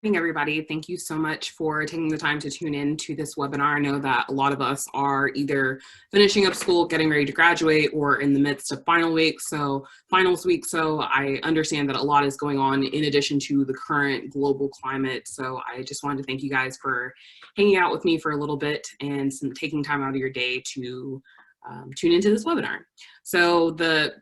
Morning, everybody. Thank you so much for taking the time to tune in to this webinar. I know that a lot of us are either finishing up school, getting ready to graduate, or in the midst of finals week. So I understand that a lot is going on in addition to the current global climate. So I just wanted to thank you guys for hanging out with me for a little bit and taking time out of your day to tune into this webinar. So the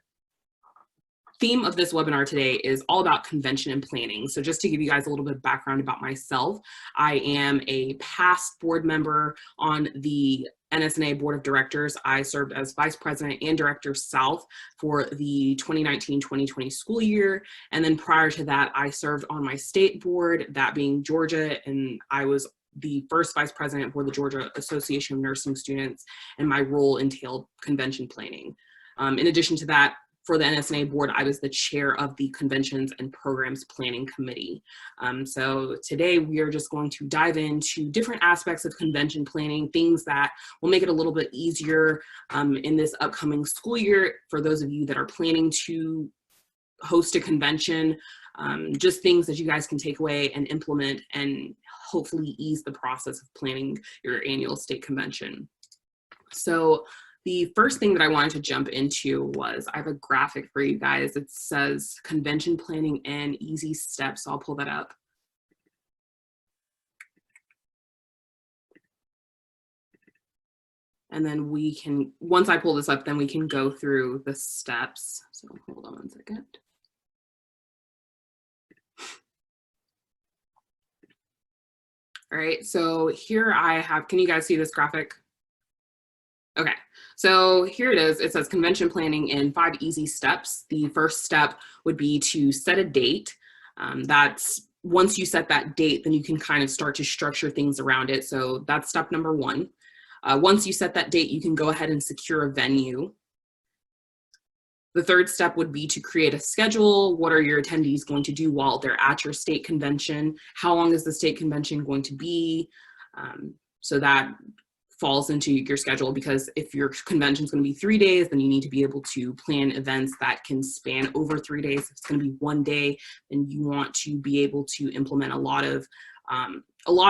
theme of this webinar today is all about convention and planning. So just to give you guys a little bit of background about myself, I am a past board member on the NSNA Board of Directors. I served as Vice President and Director South for the 2019-2020 school year. And then prior to that, I served on my state board, that being Georgia, and I was the first vice president for the Georgia Association of Nursing Students, and my role entailed convention planning. In addition to that, for the NSNA board, I was the chair of the Conventions and Programs Planning Committee. So today we are just going to dive into different aspects of convention planning, things that will make it a little bit easier in this upcoming school year for those of you that are planning to host a convention, just things that you guys can take away and implement and hopefully ease the process of planning your annual state convention. So the first thing that I wanted to jump into was, I have a graphic for you guys. It says convention planning and easy steps. So I'll pull that up. And then we can, once I pull this up, then we can go through the steps. So hold on one second. All right, so here I have, can you guys see this graphic? Okay, so here it is. It says convention planning in 5 easy steps. The first step would be to set a date. That's once you set that date, then you can kind of start to structure things around it. So that's step number 1. Once you set that date, you can go ahead and secure a venue. The third step would be to create a schedule. What are your attendees going to do while they're at your state convention? How long is the state convention going to be? So that falls into your schedule, because if your convention is going to be 3 days, then you need to be able to plan events that can span over 3 days. If it's going to be 1 day, then you want to be able to implement a lot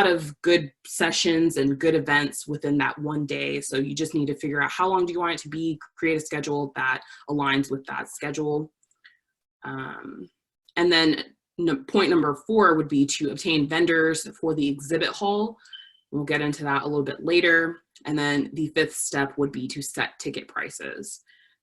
of good sessions and good events within that 1 day. So you just need to figure out how long do you want it to be, create a schedule that aligns with that schedule. And then point number 4 would be to obtain vendors for the exhibit hall. We'll get into that a little bit later. And then the 5th step would be to set ticket prices.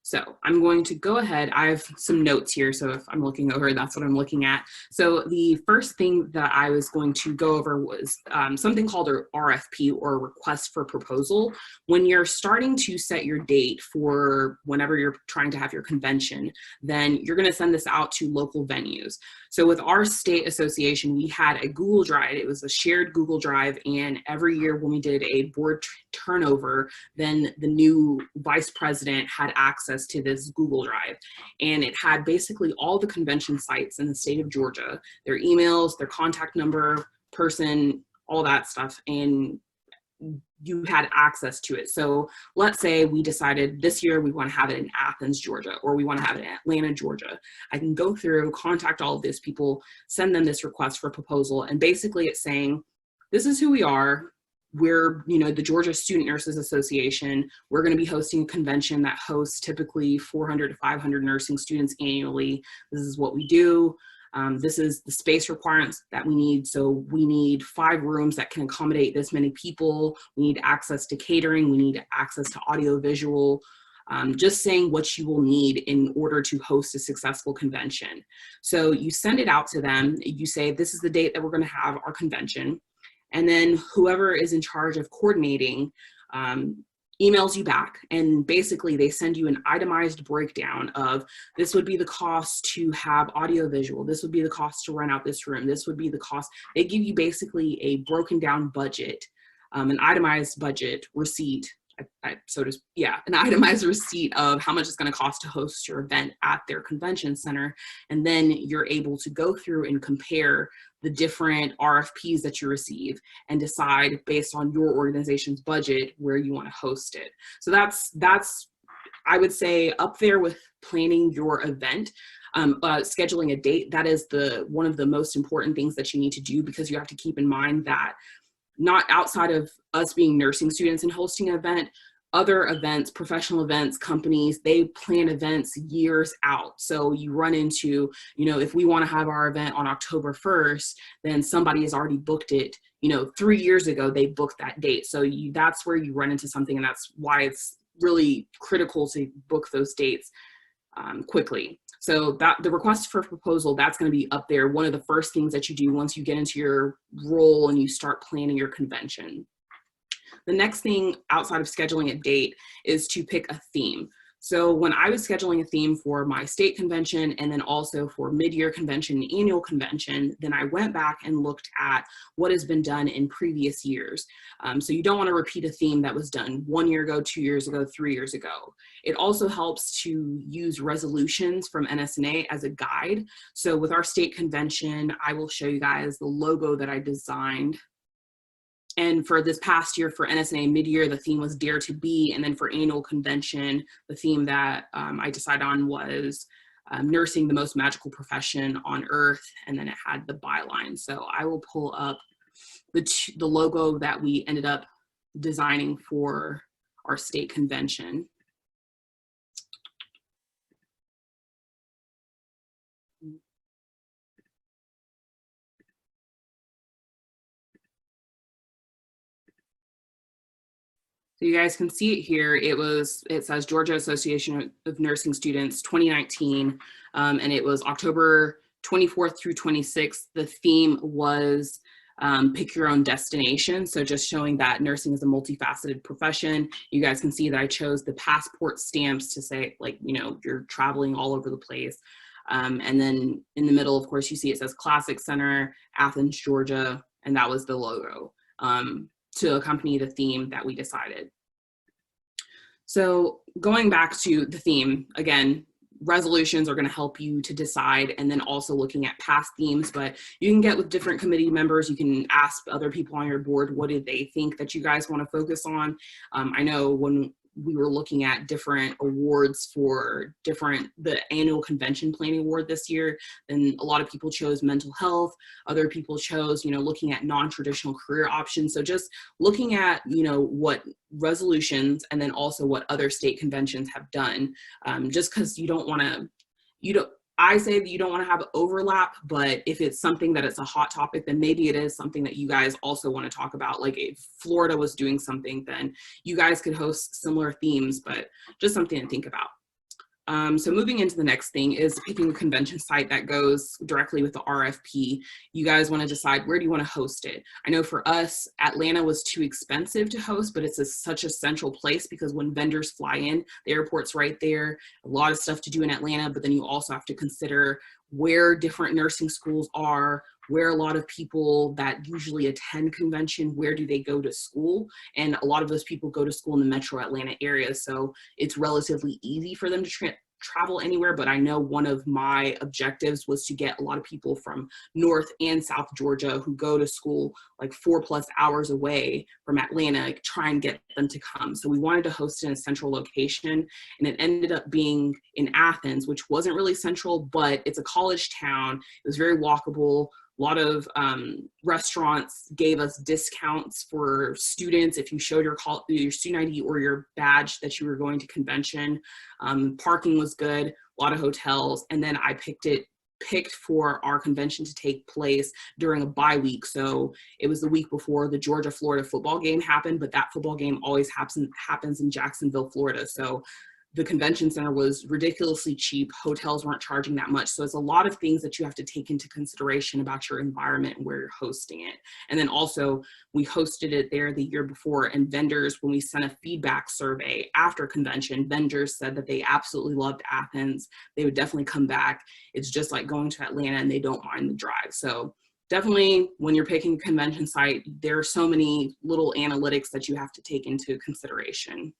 So I'm going to go ahead. I have some notes here, so if I'm looking over, that's what I'm looking at. So the first thing that I was going to go over was something called a RFP, or a request for proposal. When you're starting to set your date for whenever you're trying to have your convention, then you're going to send this out to local venues. So with our state association, we had a Google Drive. It was a shared Google Drive, and every year when we did a board turnover, then the new vice president had access to this Google Drive, and it had basically all the convention sites in the state of Georgia, their emails, their contact number, person, all that stuff, and you had access to it. So let's say we decided this year we want to have it in Athens, Georgia, or we want to have it in Atlanta, Georgia. I can go through, contact all of these people, send them this request for proposal, and basically it's saying, this is who we are. We're, the Georgia Student Nurses Association. We're going to be hosting a convention that hosts typically 400 to 500 nursing students annually. This is what we do. This is the space requirements that we need. So we need 5 rooms that can accommodate this many people. We need access to catering. We need access to audio visual. Just saying what you will need in order to host a successful convention. So you send it out to them. You say, this is the date that we're going to have our convention. And then whoever is in charge of coordinating emails you back, and basically they send you an itemized breakdown of, this would be the cost to have audio visual, this would be the cost to rent out this room, this would be the cost. They give you basically a broken down budget, an itemized budget receipt, an itemized receipt of how much it's going to cost to host your event at their convention center. And then you're able to go through and compare the different RFPs that you receive and decide based on your organization's budget where you want to host it. So that's I would say up there with planning your event. Scheduling a date, that is one of the most important things that you need to do, because you have to keep in mind that not outside of us being nursing students and hosting an event, other events, professional events, companies, they plan events years out. So you run into, if we want to have our event on October 1st, then somebody has already booked it, 3 years ago, they booked that date. So that's where you run into something, and that's why it's really critical to book those dates quickly. So that the request for proposal, that's going to be up there. One of the first things that you do once you get into your role and you start planning your convention. The next thing outside of scheduling a date is to pick a theme. So when I was scheduling a theme for my state convention and then also for mid-year convention and annual convention, then I went back and looked at what has been done in previous years. So you don't want to repeat a theme that was done 1 year ago, 2 years ago, 3 years ago. It also helps to use resolutions from NSNA as a guide. So with our state convention, I will show you guys the logo that I designed. And for this past year, for NSNA mid-year, the theme was Dare to Be. And then for annual convention, the theme that I decided on was nursing, the most magical profession on earth. And then it had the byline. So I will pull up the logo that we ended up designing for our state convention. So you guys can see it here. It says Georgia Association of Nursing Students 2019, and it was October 24th through 26th. The theme was pick your own destination. So just showing that nursing is a multifaceted profession. You guys can see that I chose the passport stamps to say, like, you're traveling all over the place. And then in the middle, of course, you see it says Classic Center, Athens, Georgia, and that was the logo to accompany the theme that we decided. So going back to the theme, again, resolutions are going to help you to decide, and then also looking at past themes, but you can get with different committee members. You can ask other people on your board, what do they think that you guys want to focus on? I know when we were looking at different awards for the annual convention planning award this year, then a lot of people chose mental health. Other people chose, looking at non-traditional career options. So just looking at, what resolutions and then also what other state conventions have done, just because I say that you don't want to have overlap, but if it's something that it's a hot topic, then maybe it is something that you guys also want to talk about. Like if Florida was doing something, then you guys could host similar themes, but just something to think about. So moving into the next thing is picking a convention site that goes directly with the RFP. You guys want to decide, where do you want to host it? I know for us, Atlanta was too expensive to host, but it's such a central place because when vendors fly in, the airport's right there, a lot of stuff to do in Atlanta, but then you also have to consider where different nursing schools are, where a lot of people that usually attend convention, where do they go to school? And a lot of those people go to school in the metro Atlanta area. So it's relatively easy for them to travel anywhere. But I know one of my objectives was to get a lot of people from North and South Georgia who go to school like 4+ hours away from Atlanta, try and get them to come. So we wanted to host in a central location, and it ended up being in Athens, which wasn't really central, but it's a college town. It was very walkable. A lot of restaurants gave us discounts for students if you showed your student ID or your badge that you were going to convention. Parking was good, a lot of hotels, and then I picked for our convention to take place during a bye week. So it was the week before the Georgia-Florida football game happened, but that football game always happens in Jacksonville, Florida. So the convention center was ridiculously cheap. Hotels weren't charging that much. So it's a lot of things that you have to take into consideration about your environment and where you're hosting it. And then also we hosted it there the year before, and vendors, when we sent a feedback survey after convention, vendors said that they absolutely loved Athens. They would definitely come back. It's just like going to Atlanta and they don't mind the drive. So definitely when you're picking a convention site, there are so many little analytics that you have to take into consideration.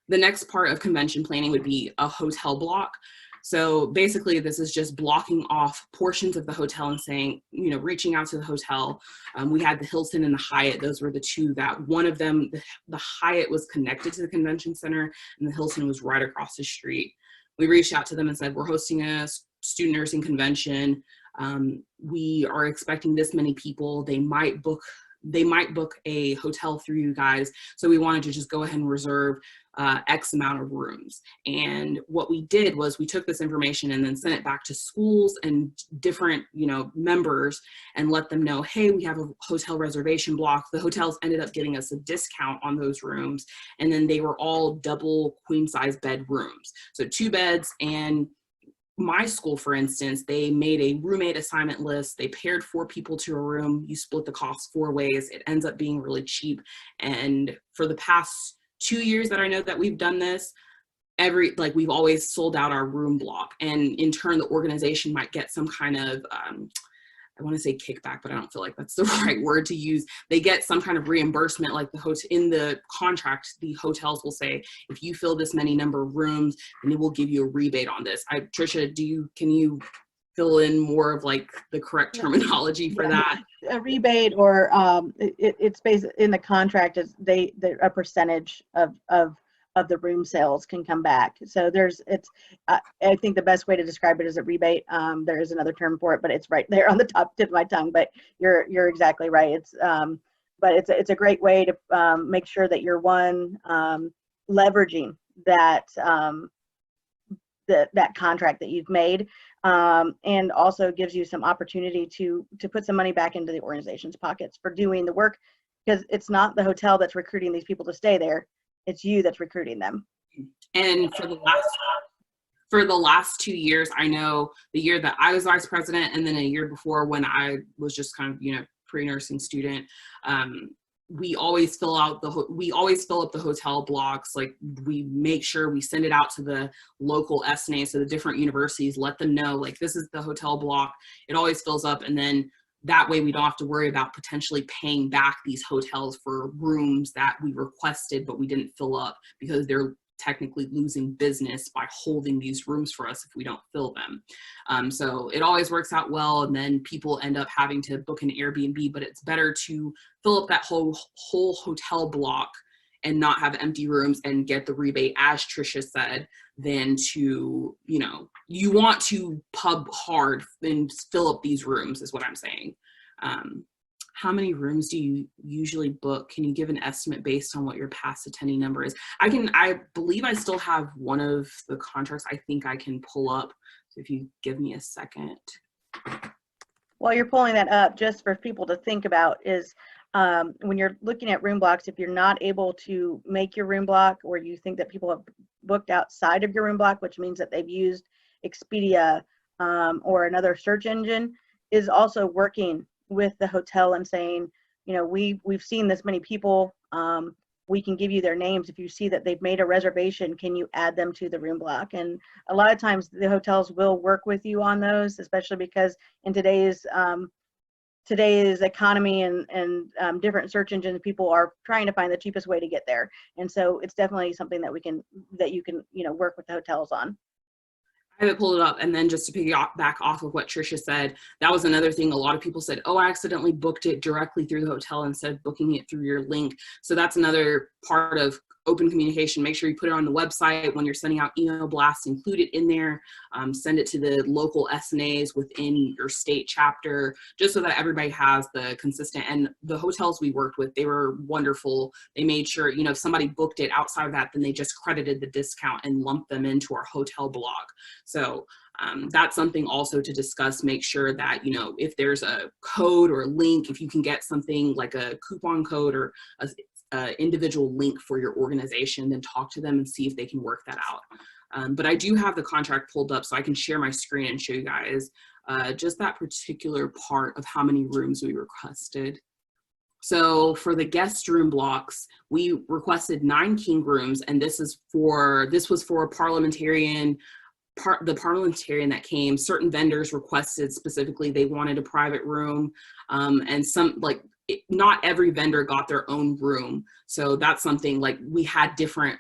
The next part of convention planning would be a hotel block. So basically this is just blocking off portions of the hotel and saying, reaching out to the hotel. We had the Hilton and the Hyatt. Those were the two that one of them, the Hyatt was connected to the convention center and the Hilton was right across the street. we reached out to them and said, we're hosting a student nursing convention. We are expecting this many people. They might book a hotel through you guys. So we wanted to just go ahead and reserve X amount of rooms. And what we did was we took this information and then sent it back to schools and different, members, and let them know, hey, we have a hotel reservation block. The hotels ended up getting us a discount on those rooms. And then they were all double queen size bed rooms. So 2 beds. And my school, for instance, they made a roommate assignment list. They paired 4 people to a room. You split the cost 4 ways. It ends up being really cheap. And for the past 2 years that I know that we've done this, we've always sold out our room block. And in turn, the organization might get some kind of, I want to say kickback, but I don't feel like that's the right word to use. They get some kind of reimbursement, like in the contract, the hotels will say, if you fill this many number of rooms, then it will give you a rebate on this. Tricia, can you fill in more of like the correct terminology for that? A rebate, or it's based in the contract, is a percentage of the room sales can come back. So I think the best way to describe it is a rebate. There is another term for it, but it's right there on the top tip of my tongue. But you're exactly right. But it's a great way to make sure that you're leveraging that that contract that you've made, and also gives you some opportunity to put some money back into the organization's pockets for doing the work, because it's not the hotel that's recruiting these people to stay there. It's you that's recruiting them. And for the last 2 years, I know the year that I was vice president, and then a year before when I was just kind of, pre-nursing student, we always fill up the hotel blocks. Like, we make sure we send it out to the local SNA, so the different universities, let them know, like, this is the hotel block. It always fills up, and then that way we don't have to worry about potentially paying back these hotels for rooms that we requested but we didn't fill up, because they're technically losing business by holding these rooms for us if we don't fill them. So it always works out well, and then people end up having to book an Airbnb, but it's better to fill up that whole hotel block and not have empty rooms and get the rebate, as Tricia said, than to, you want to pub hard and fill up these rooms, is what I'm saying. How many rooms do you usually book? Can you give an estimate based on what your past attendee number is? I believe I still have one of the contracts I think I can pull up. So if you give me a second. While you're pulling that up, just for people to think about is, when you're looking at room blocks, if you're not able to make your room block, or you think that people have booked outside of your room block, which means that they've used Expedia or another search engine, is also working with the hotel and saying, we've seen this many people, we can give you their names. If you see that they've made a reservation, can you add them to the room block? And a lot of times the hotels will work with you on those, especially because in today's economy and different search engines, people are trying to find the cheapest way to get there. And so it's definitely something that you can work with the hotels on. I haven't pulled it up. And then just to piggyback off of what Tricia said, that was another thing. A lot of people said, oh, I accidentally booked it directly through the hotel instead of booking it through your link. So that's another part of open communication. Make sure you put it on the website. When you're sending out email blasts, include it in there. Send it to the local SNAs within your state chapter, just so that everybody has the consistent. And the hotels we worked with, they were wonderful. They made sure, if somebody booked it outside of that, then they just credited the discount and lumped them into our hotel block. So that's something also to discuss. Make sure that, if there's a code or a link, if you can get something like a coupon code or a individual link for your organization, then talk to them and see if they can work that out. But I do have the contract pulled up, so I can share my screen and show you guys just that particular part of how many rooms we requested. So for the guest room blocks, we requested 9 king rooms, and this was for a parliamentarian. The parliamentarian that came, certain vendors requested specifically they wanted a private room, and not every vendor got their own room. So that's something, like, we had different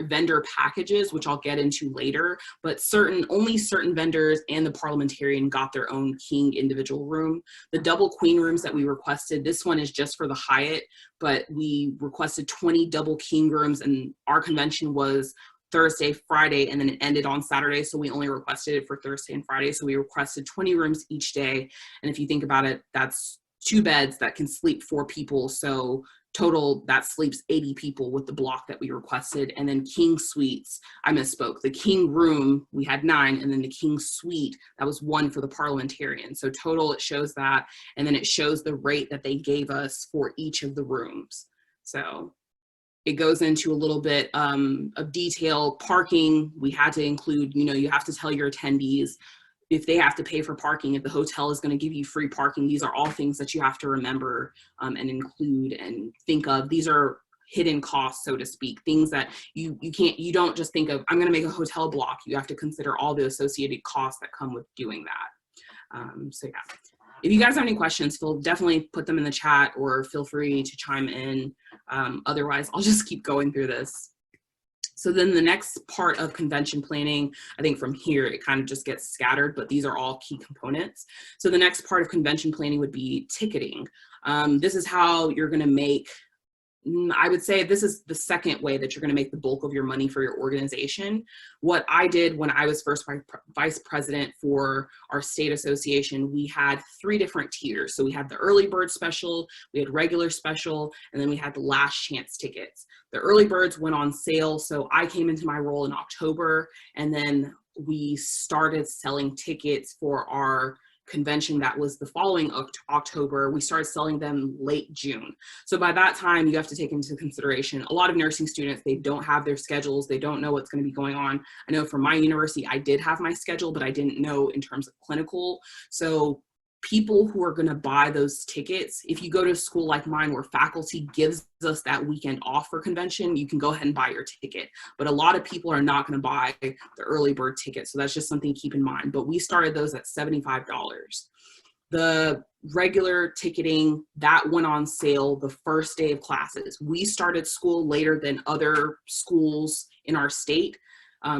vendor packages, which I'll get into later, but only certain vendors and the parliamentarian got their own king individual room. The double queen rooms that we requested, this one is just for the Hyatt, but we requested 20 double king rooms, and our convention was Thursday, Friday, and then it ended on Saturday. So we only requested it for Thursday and Friday. So we requested 20 rooms each day. And if you think about it, that's 2 beds that can sleep 4 people. So total that sleeps 80 people with the block that we requested. And then king suites, I misspoke. The king room, we had 9, and then the king suite, that was 1 for the parliamentarian. So total, it shows that, and then it shows the rate that they gave us for each of the rooms. So it goes into a little bit of detail. Parking, we had to include, you know, you have to tell your attendees if they have to pay for parking, if the hotel is going to give you free parking. These are all things that you have to remember and include and think of. These are hidden costs, so to speak, things that you don't just think of, I'm going to make a hotel block. You have to consider all the associated costs that come with doing that. So yeah. If you guys have any questions, definitely put them in the chat or feel free to chime in. Otherwise, I'll just keep going through this. So then the next part of convention planning, I think from here, it kind of just gets scattered, but these are all key components. So the next part of convention planning would be ticketing. This is how you're going to make, I would say this is the second way that you're going to make the bulk of your money for your organization. What I did when I was first vice president for our state association, we had 3 different tiers. So we had the early bird special, we had regular special, and then we had the last chance tickets. The early birds went on sale. So I came into my role in October, and then we started selling tickets for our convention that was the following October. We started selling them late June. So by that time, you have to take into consideration a lot of nursing students, they don't have their schedules, they don't know what's going to be going on. I know for my university, I did have my schedule, but I didn't know in terms of clinical. So people who are going to buy those tickets, if you go to a school like mine where faculty gives us that weekend off for convention, you can go ahead and buy your ticket. But a lot of people are not going to buy the early bird ticket. So that's just something to keep in mind. But we started those at $75. The regular ticketing, that went on sale the first day of classes. We started school later than other schools in our state.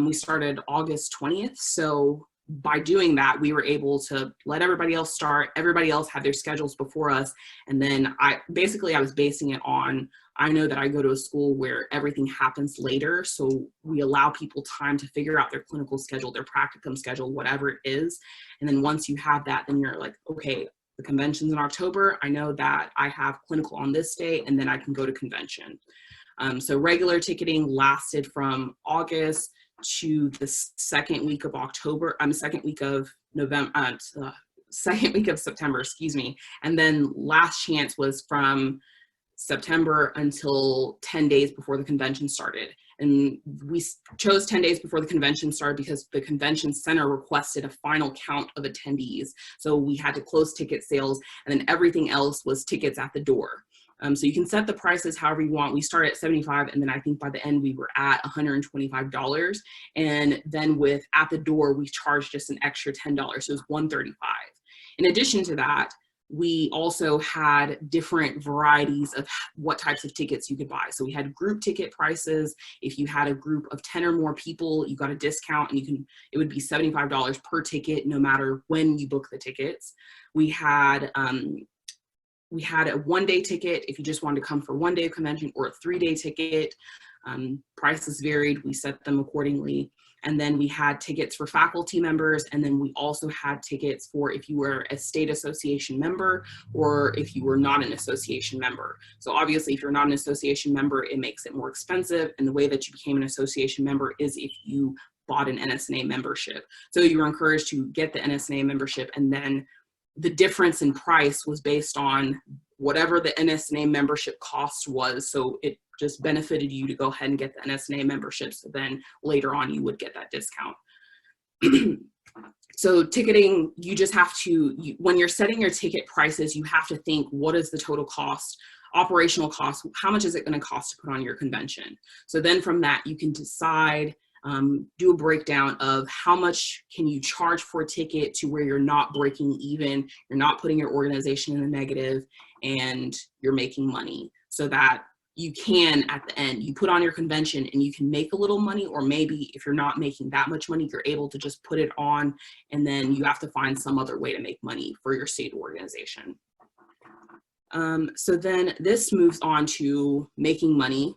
We started August 20th. So by doing that, we were able to let everybody else start. Everybody else had their schedules before us. And then I was basing it on, I know that I go to a school where everything happens later. So we allow people time to figure out their clinical schedule, their practicum schedule, whatever it is. And then once you have that, then you're like, okay, the convention's in October. I know that I have clinical on this day, and then I can go to convention. So regular ticketing lasted from August to the second week of October, second week of November, second week of September, excuse me. And then last chance was from September until 10 days before the convention started. And we chose 10 days before the convention started because the convention center requested a final count of attendees. So we had to close ticket sales, and then everything else was tickets at the door. So you can set the prices however you want. We started at $75, and then I think by the end we were at $125. And then with at the door, we charged just an extra $10, so it was $135. In addition to that, we also had different varieties of what types of tickets you could buy. So we had group ticket prices. If you had a group of 10 or more people, you got a discount, and it would be $75 per ticket, no matter when you book the tickets. We had a 1-day ticket if you just wanted to come for 1 day of convention, or a 3-day ticket. Prices varied, we set them accordingly. And then we had tickets for faculty members, and then we also had tickets for if you were a state association member or if you were not an association member. So obviously if you're not an association member, it makes it more expensive, and the way that you became an association member is if you bought an NSNA membership. So you were encouraged to get the NSNA membership, and then the difference in price was based on whatever the NSNA membership cost was. So it just benefited you to go ahead and get the NSNA membership. So then later on you would get that discount. So ticketing, you just have to, when you're setting your ticket prices, you have to think, what is the total cost, operational cost, how much is it going to cost to put on your convention? So then from that, you can decide, do a breakdown of how much can you charge for a ticket to where you're not breaking even, you're not putting your organization in the negative, and you're making money, so that you can, at the end, you put on your convention and you can make a little money, or maybe if you're not making that much money, you're able to just put it on, and then you have to find some other way to make money for your state organization. So then this moves on to making money.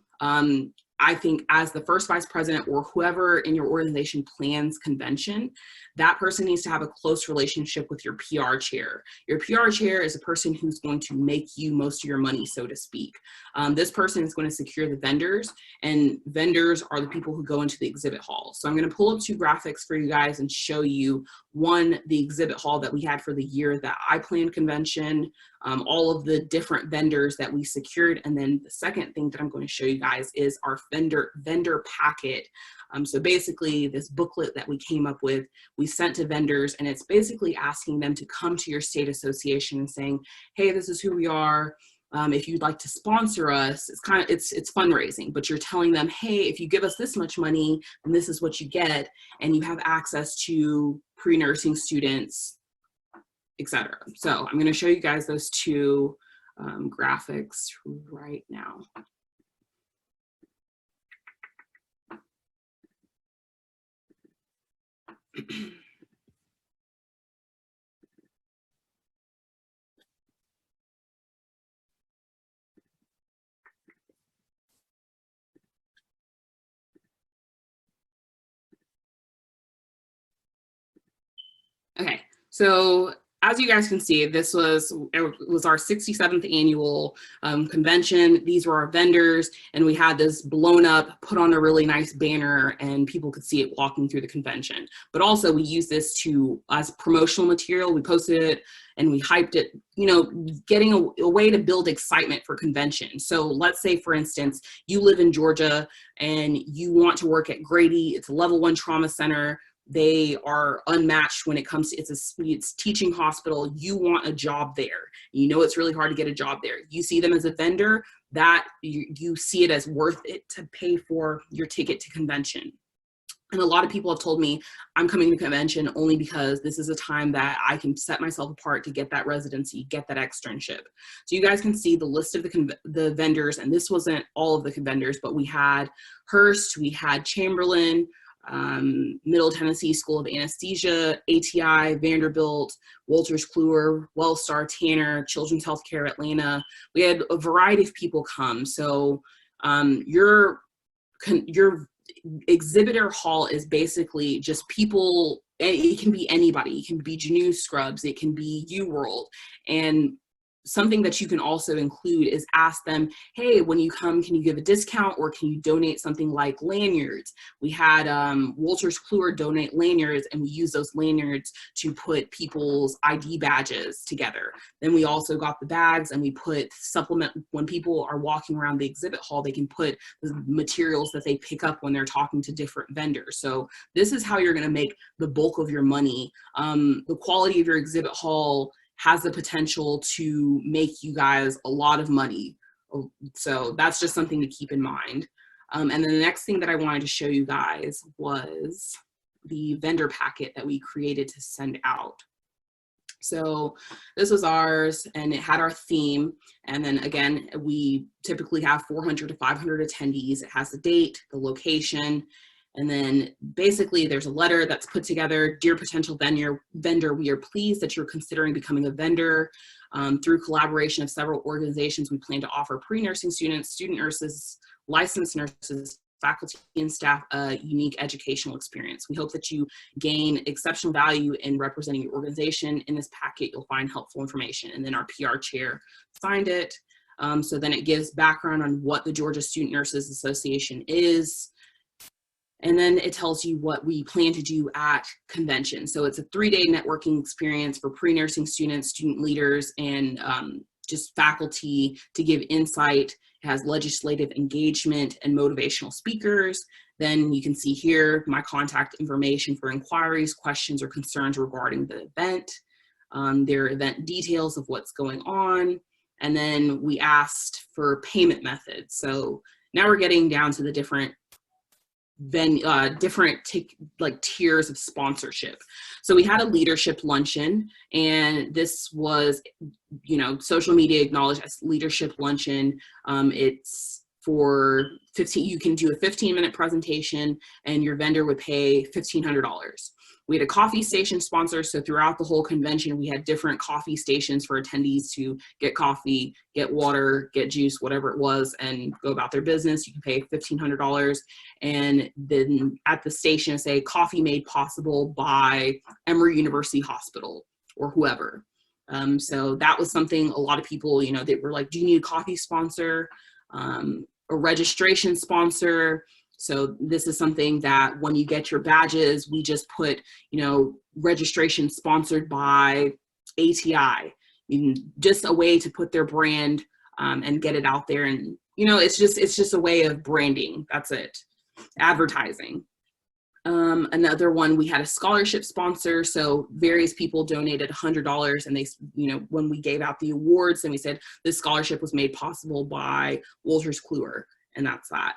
I think as the first vice president or whoever in your organization plans convention, that person needs to have a close relationship with your PR chair. Your PR chair is a person who's going to make you most of your money, so to speak. This person is going to secure the vendors, and vendors are the people who go into the exhibit hall. So I'm going to pull up 2 graphics for you guys and show you, one, the exhibit hall that we had for the year that I planned convention, all of the different vendors that we secured. And then the second thing that I'm going to show you guys is our vendor packet. So basically this booklet that we came up with, we sent to vendors, and it's basically asking them to come to your state association and saying, hey, this is who we are. If you'd like to sponsor us, it's fundraising, but you're telling them, hey, if you give us this much money, then this is what you get, and you have access to pre-nursing students, etc. So I'm going to show you guys those 2 graphics right now. Okay, so as you guys can see, it was our 67th annual convention. These were our vendors, and we had this blown up, put on a really nice banner, and people could see it walking through the convention. But also we used this as promotional material. We posted it and we hyped it, you know, getting a way to build excitement for convention. So let's say, for instance, you live in Georgia and you want to work at Grady. It's a level 1 trauma center. They are unmatched when it comes to, it's teaching hospital. You want a job there. You know it's really hard to get a job there. You see them as a vendor, that you see it as worth it to pay for your ticket to convention. And a lot of people have told me, I'm coming to convention only because this is a time that I can set myself apart to get that residency, get that externship. So you guys can see the list of the vendors, and this wasn't all of the vendors, but we had Hearst, we had Chamberlain, Middle Tennessee School of Anesthesia, ATI, Vanderbilt, Wolters Kluwer, Wellstar, Tanner, Children's Healthcare Atlanta. We had a variety of people come. So your exhibitor hall is basically just people. It can be anybody. It can be Gnu Scrubs. It can be UWorld. And something that you can also include is ask them, hey, when you come, can you give a discount, or can you donate something like lanyards? We had Wolters Kluwer donate lanyards, and we use those lanyards to put people's ID badges together. Then we also got the bags, and we put supplement, when people are walking around the exhibit hall, they can put the materials that they pick up when they're talking to different vendors. So this is how you're going to make the bulk of your money. The quality of your exhibit hall has the potential to make you guys a lot of money. So that's just something to keep in mind. And then the next thing that I wanted to show you guys was the vendor packet that we created to send out. So this was ours, and it had our theme. And then again, we typically have 400 to 500 attendees. It has the date, the location, and then basically there's a letter that's put together. Dear potential vendor, we are pleased that you're considering becoming a vendor. Through collaboration of several organizations, we plan to offer pre-nursing students, student nurses, licensed nurses, faculty and staff a unique educational experience. We hope that you gain exceptional value in representing your organization. In this packet, you'll find helpful information. And then our PR chair signed it. So then it gives background on what the Georgia Student Nurses Association is. And then it tells you what we plan to do at convention. So it's a 3-day networking experience for pre-nursing students, student leaders, and just faculty to give insight. It has legislative engagement and motivational speakers. Then you can see here my contact information for inquiries, questions, or concerns regarding the event. Their event details of what's going on. And then we asked for payment methods. So now we're getting down to the different tiers of sponsorship. So we had a leadership luncheon, and this was, you know, social media acknowledged as leadership luncheon. It's for 15, you can do a 15-minute presentation, and your vendor would pay $1,500. We had a coffee station sponsor. So throughout the whole convention, we had different coffee stations for attendees to get coffee, get water, get juice, whatever it was, and go about their business. You can pay $1,500. And then at the station, say coffee made possible by Emory University Hospital or whoever. So that was something a lot of people, you know, they were like, do you need a coffee sponsor, a registration sponsor? So this is something that when you get your badges, we just put, you know, registration sponsored by ATI, just a way to put their brand and get it out there. And, you know, it's just a way of branding. That's it. Advertising. Another one, we had a scholarship sponsor. So various people donated $100, and they, you know, when we gave out the awards, and we said this scholarship was made possible by Wolters Kluwer, and that's that.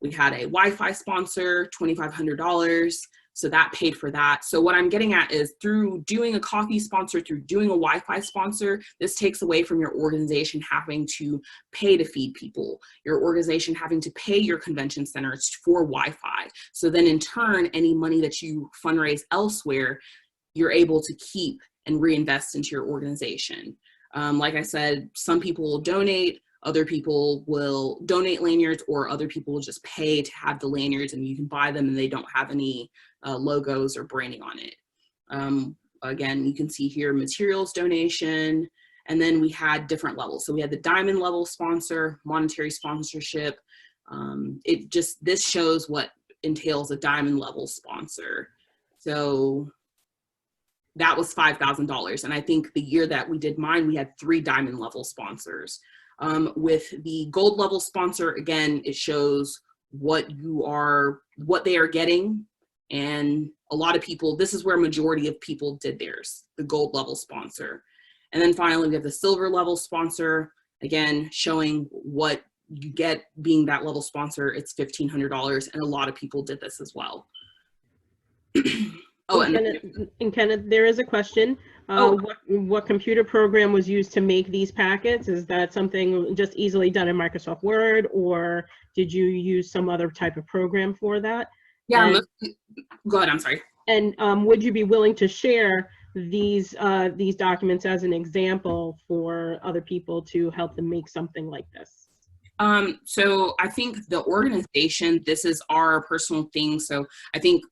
We had a Wi-Fi sponsor, $2,500. So that paid for that. So what I'm getting at is through doing a coffee sponsor, through doing a Wi-Fi sponsor, this takes away from your organization having to pay to feed people, your organization having to pay your convention centers for Wi-Fi. So then in turn, any money that you fundraise elsewhere, you're able to keep and reinvest into your organization. Like I said, some people will donate, other people will donate lanyards, or other people will just pay to have the lanyards, and you can buy them and they don't have any logos or branding on it. Again, you can see here materials donation, and then we had different levels. So we had the diamond level sponsor, monetary sponsorship. This shows what entails a diamond level sponsor. So that was $5,000. And I think the year that we did mine, we had 3 diamond level sponsors. With the gold level sponsor, again, it shows what they are getting. And a lot of people, this is where a majority of people did theirs, the gold level sponsor. And then finally, we have the silver level sponsor, again, showing what you get being that level sponsor. It's $1,500, and a lot of people did this as well. Oh, and Nkenna, there is a question. What computer program was used to make these packets? Is that something just easily done in Microsoft Word, or did you use some other type of program for that? Yeah, go ahead, I'm sorry. And would you be willing to share these documents as an example for other people to help them make something like this? So I think the organization, this is our personal thing. So I think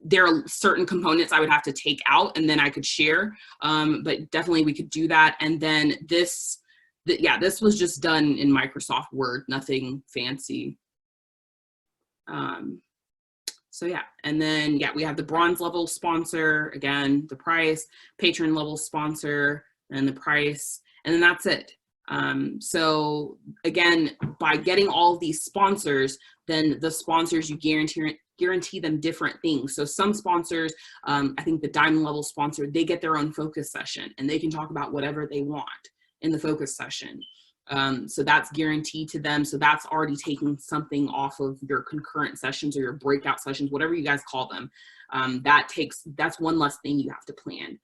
there are certain components I would have to take out and then I could share, but definitely we could do that. And then this was just done in Microsoft Word, nothing fancy. So yeah, and then we have the bronze level sponsor, again, the price, patron level sponsor, and the price, and then that's it. So again, by getting all of these sponsors, then the sponsors, you guarantee them different things. So some sponsors, I think the diamond level sponsor, they get their own focus session and they can talk about whatever they want in the focus session. So that's guaranteed to them. So that's already taking something off of your concurrent sessions or your breakout sessions, whatever you guys call them. That's one less thing you have to plan.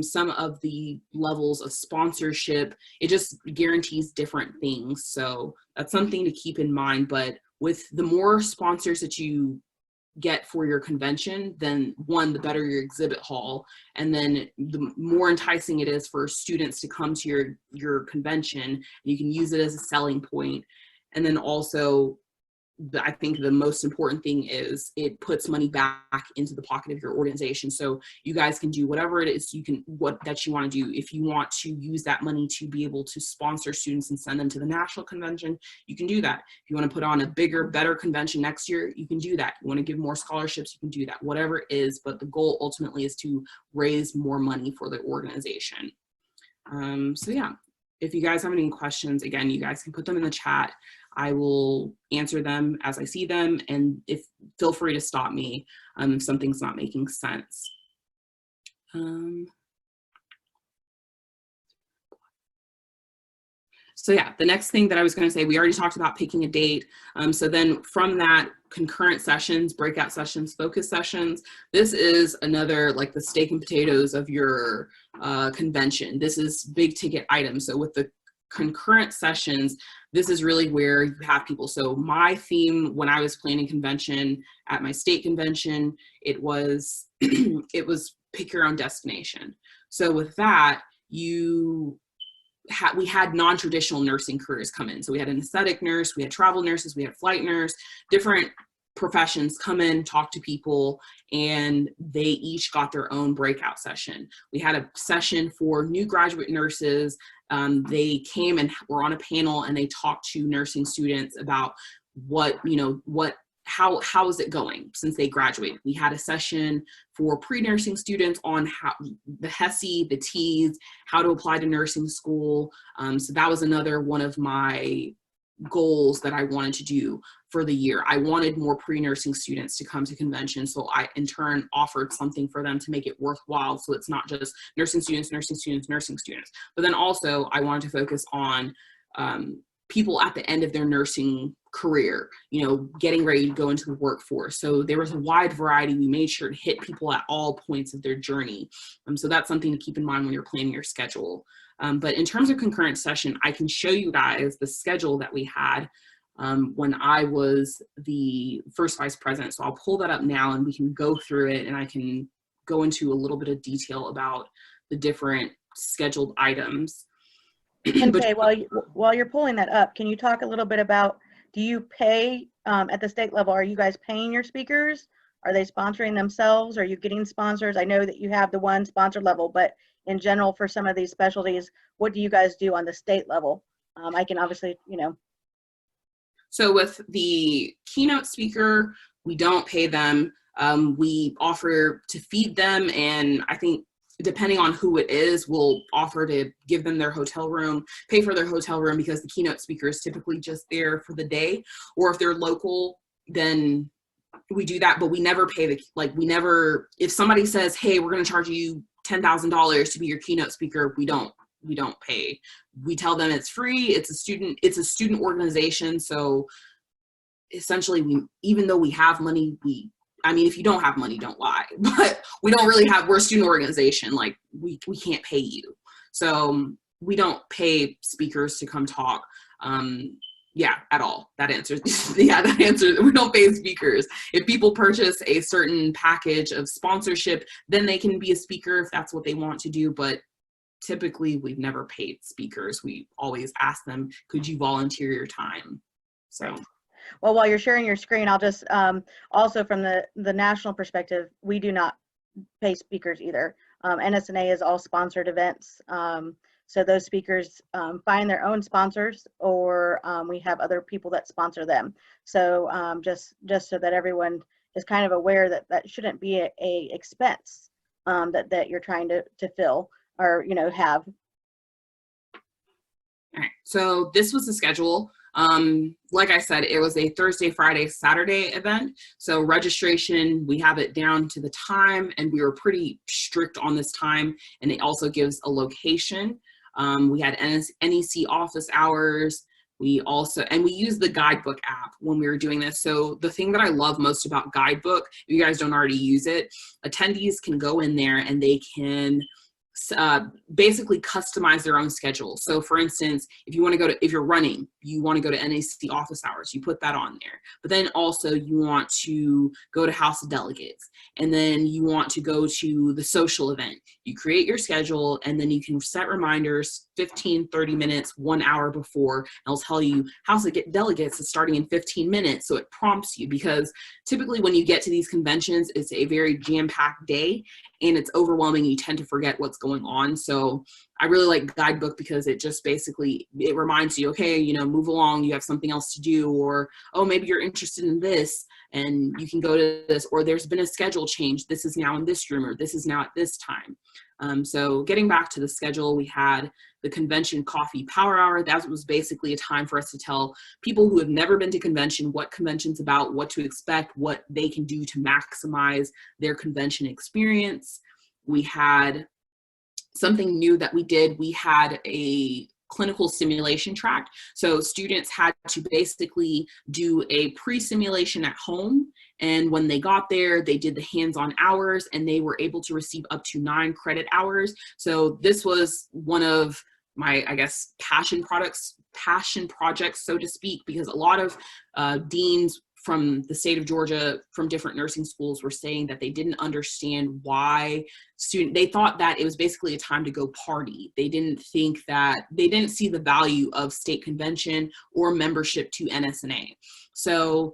Some of the levels of sponsorship, it just guarantees different things. So that's something to keep in mind. But with the more sponsors that you get for your convention, then one, the better your exhibit hall, and then the more enticing it is for students to come to your convention. You can use it as a selling point. And then also, I think the most important thing is it puts money back into the pocket of your organization. So you guys can do whatever it is that you want to do. If you want to use that money to be able to sponsor students and send them to the national convention, you can do that. If you want to put on a bigger, better convention next year, you can do that. You want to give more scholarships, you can do that, whatever it is. But the goal ultimately is to raise more money for the organization. So yeah, if you guys have any questions, again, you guys can put them in the chat. I will answer them as I see them, and feel free to stop me if something's not making sense. So yeah, the next thing that I was going to say, we already talked about picking a date. So then from that, concurrent sessions, breakout sessions, focus sessions, this is another, like the steak and potatoes of your convention. This is big ticket items. So with the concurrent sessions, this is really where you have people. So my theme when I was planning convention at my state convention, it was it was pick your own destination. So with that, we had non-traditional nursing careers come in. So we had an aesthetic nurse, we had travel nurses, we had flight nurse, different professions come in, talk to people, and they each got their own breakout session. We had a session for new graduate nurses. They came and were on a panel and they talked to nursing students about how is it going since they graduated. We had a session for pre-nursing students on how the HESI, the T's, how to apply to nursing school. So that was another one of my goals that I wanted to do for the year. I wanted more pre-nursing students to come to convention, so I in turn offered something for them to make it worthwhile, so it's not just nursing students, nursing students, nursing students. But then also I wanted to focus on people at the end of their nursing career, getting ready to go into the workforce. So there was a wide variety. We made sure to hit people at all points of their journey. So that's something to keep in mind when you're planning your schedule. But in terms of concurrent session, I can show you guys the schedule that we had when I was the first vice president. So I'll pull that up now and we can go through it and I can go into a little bit of detail about the different scheduled items. Okay, while you're pulling that up, can you talk a little bit about, do you pay at the state level, are you guys paying your speakers? Are they sponsoring themselves? Are you getting sponsors? I know that you have the one sponsor level, but in general, for some of these specialties, what do you guys do on the state level? I can obviously, So with the keynote speaker, we don't pay them. We offer to feed them, and I think depending on who it is, we'll offer to give them their hotel room, pay for their hotel room, because the keynote speaker is typically just there for the day. Or if they're local, then we do that, but we never pay if somebody says, hey, we're going to charge you $10,000 to be your keynote speaker, we don't pay. We tell them it's free. It's a student organization. So essentially even though we have money, if you don't have money, don't lie, but we don't really we're a student organization. Like we can't pay you. So we don't pay speakers to come talk. At all. That answers, that answers, we don't pay speakers. If people purchase a certain package of sponsorship, then they can be a speaker if that's what they want to do. But typically we've never paid speakers. We always ask them, could you volunteer your time? So. Well, while you're sharing your screen, I'll just also from the national perspective, we do not pay speakers either. NSNA is all sponsored events. So those speakers find their own sponsors, or we have other people that sponsor them. So just so that everyone is kind of aware that that shouldn't be a expense that you're trying to fill or have. All right. So this was the schedule. Like I said, it was a Thursday, Friday, Saturday event. So registration, we have it down to the time, and we were pretty strict on this time. And it also gives a location. We had NEC office hours. We use the guidebook app when we were doing this. So the thing that I love most about guidebook, if you guys don't already use it, attendees can go in there and they can basically customize their own schedule. So for instance, if you're running, you want to go to NAC office hours, you put that on there. But then also you want to go to House of Delegates, and then you want to go to the social event. You create your schedule, and then you can set reminders 15, 30 minutes, 1 hour before. And I'll tell you House of Delegates is starting in 15 minutes. So it prompts you, because typically when you get to these conventions, it's a very jam-packed day and it's overwhelming. You tend to forget what's going on. So I really like guidebook because it just basically, it reminds you, okay, move along, you have something else to do, or, oh, maybe you're interested in this and you can go to this, or there's been a schedule change. This is now in this room, or this is now at this time. So getting back to the schedule, we had the convention coffee power hour. That was basically a time for us to tell people who have never been to convention what convention's about, what to expect, what they can do to maximize their convention experience. We had something new that we did. We had a clinical simulation track. So students had to basically do a pre-simulation at home. And when they got there, they did the hands-on hours and they were able to receive up to 9 credit hours. So this was one of my, I guess, passion projects, so to speak, because a lot of deans from the state of Georgia, from different nursing schools, were saying that they didn't understand why they thought that it was basically a time to go party. They didn't see the value of state convention or membership to NSNA. So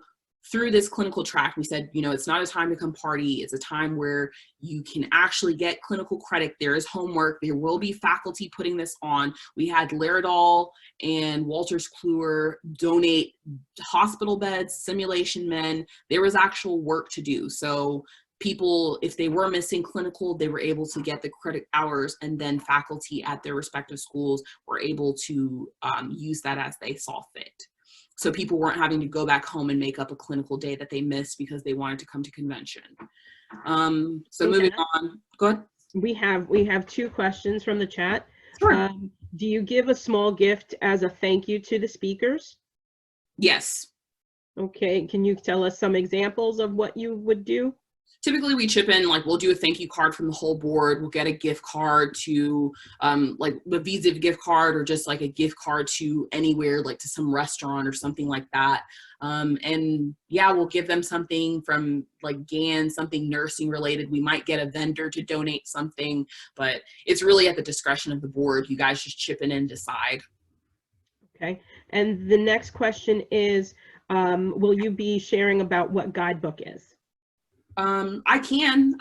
through this clinical track, we said, it's not a time to come party. It's a time where you can actually get clinical credit. There is homework. There will be faculty putting this on. We had Laerdal and Walters Kluwer donate hospital beds, simulation men. There was actual work to do. So people, if they were missing clinical, they were able to get the credit hours, and then faculty at their respective schools were able to use that as they saw fit. So people weren't having to go back home and make up a clinical day that they missed because they wanted to come to convention. So moving on, go ahead. We have 2 questions from the chat. Sure. Do you give a small gift as a thank you to the speakers? Yes. Okay, can you tell us some examples of what you would do? Typically we chip in, like we'll do a thank you card from the whole board. We'll get a gift card to like the Visa gift card, or just like a gift card to anywhere, like to some restaurant or something like that. And yeah, we'll give them something from like GAN, something nursing related. We might get a vendor to donate something, but it's really at the discretion of the board. You guys just chip in and decide. Okay, and the next question is, will you be sharing about what guidebook is? I can.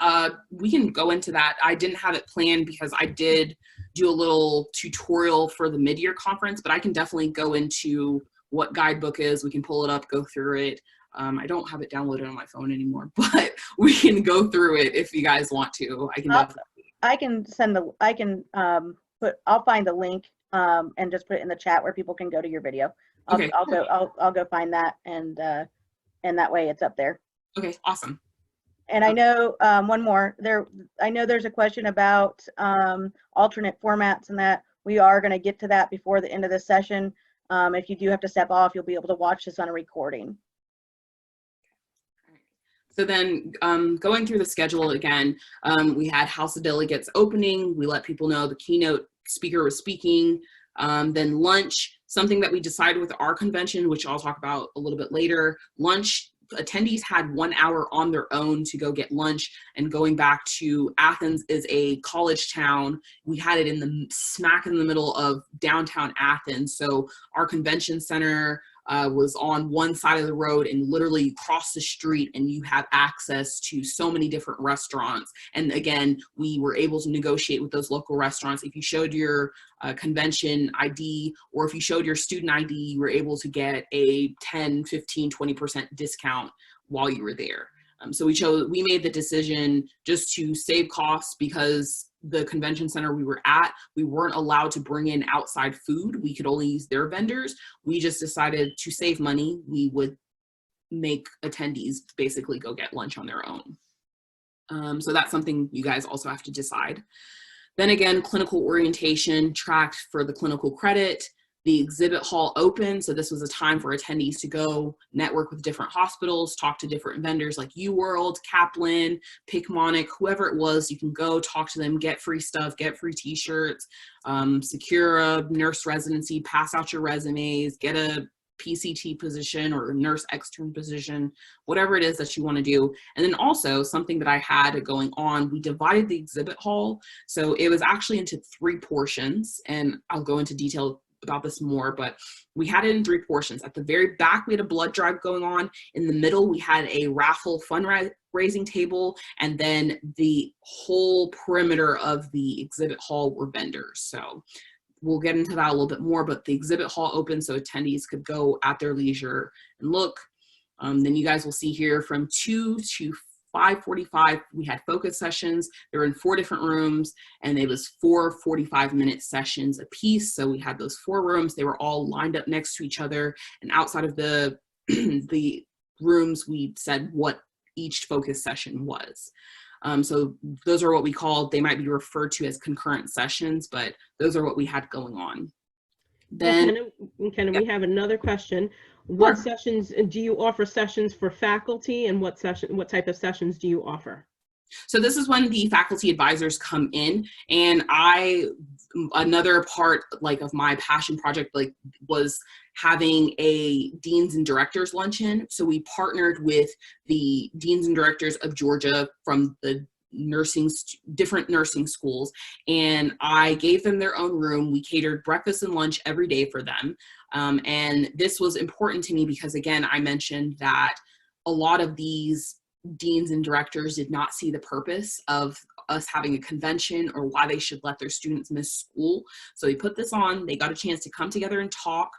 We can go into that. I didn't have it planned because I did do a little tutorial for the mid-year conference, but I can definitely go into what guidebook is. We can pull it up, go through it. I don't have it downloaded on my phone anymore, but we can go through it if you guys want to. I'll find the link and just put it in the chat where people can go to your video. I'll go find that, and that way it's up there. Okay, awesome. And I know one more there. I know there's a question about alternate formats, and that we are going to get to that before the end of this session. If you do have to step off, you'll be able to watch this on a recording. So then going through the schedule again, we had House of Delegates opening. We let people know the keynote speaker was speaking. Then lunch, something that we decided with our convention, which I'll talk about a little bit later. Lunch, attendees had 1 hour on their own to go get lunch. And going back to Athens is a college town. We had it in the smack in the middle of downtown Athens. So our convention center was on one side of the road, and literally cross the street and you have access to so many different restaurants. And again, we were able to negotiate with those local restaurants. If you showed your convention ID, or if you showed your student ID, you were able to get a 10, 15, 20% discount while you were there. So we made the decision just to save costs, because the convention center we were at, we weren't allowed to bring in outside food. We could only use their vendors. We just decided to save money. We would make attendees basically go get lunch on their own. So that's something you guys also have to decide. Then again, clinical orientation tracked for the clinical credit. The exhibit hall opened, so this was a time for attendees to go network with different hospitals, talk to different vendors like UWorld, Kaplan, Picmonic, whoever it was. You can go talk to them, get free stuff, get free t-shirts, secure a nurse residency, pass out your resumes, get a PCT position or a nurse extern position, whatever it is that you want to do. And then also something that I had going on, we divided the exhibit hall. So it was actually into 3 portions, and I'll go into detail about this more, but we had it in 3 portions. At the very back, we had a blood drive going on. In the middle, we had a raffle fundraising table, and then the whole perimeter of the exhibit hall were vendors. So we'll get into that a little bit more, but the exhibit hall opened so attendees could go at their leisure and look. Then you guys will see here from 2 to 5:45, we had focus sessions. They were in 4 different rooms, and it was 4 45-minute sessions a piece. So we had those 4 rooms. They were all lined up next to each other, and outside of the the rooms, we said what each focus session was. So those are what we call, they might be referred to as concurrent sessions, but those are what we had going on. Then, Nkenna, we have another question. What sessions do you offer? Sessions for faculty, and what type of sessions do you offer? So this is when the faculty advisors come in, and another part like of my passion project like was having a deans and directors luncheon. So we partnered with the deans and directors of Georgia from the different nursing schools, and I gave them their own room. We catered breakfast and lunch every day for them. And this was important to me because, again, I mentioned that a lot of these deans and directors did not see the purpose of us having a convention or why they should let their students miss school. So we put this on, they got a chance to come together and talk.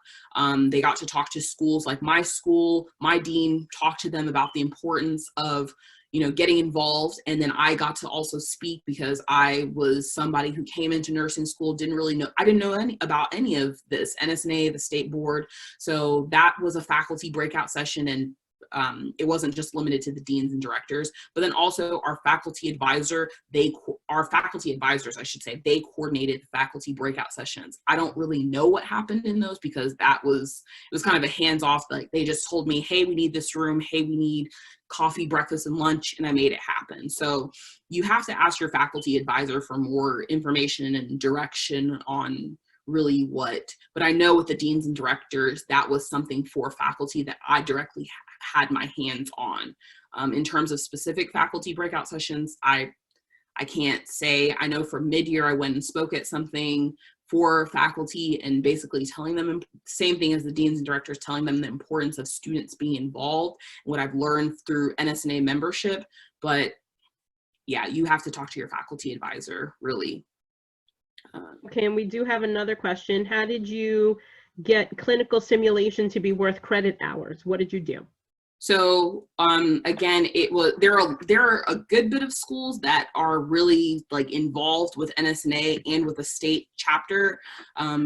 They got to talk to schools like my school, my dean talked to them about the importance of, you know, getting involved. And then I got to also speak because I was somebody who came into nursing school, didn't know about any of this, NSNA, the state board. So that was a faculty breakout session, and it wasn't just limited to the deans and directors, but then also our faculty advisors, they coordinated faculty breakout sessions. I don't really know what happened in those because it was kind of a hands-off, like they just told me, hey, we need this room, hey, we need coffee, breakfast, and lunch, and I made it happen. So you have to ask your faculty advisor for more information and direction on really what, but I know with the deans and directors, that was something for faculty that I directly had my hands on. In terms of specific faculty breakout sessions, I can't say. I know for mid-year, I went and spoke at something for faculty and basically telling them, same thing as the deans and directors, telling them the importance of students being involved, and what I've learned through NSNA membership. But yeah, you have to talk to your faculty advisor, really. Okay, and we do have another question. How did you get clinical simulation to be worth credit hours? What did you do? So again, there are a good bit of schools that are really like involved with NSNA and with a state chapter.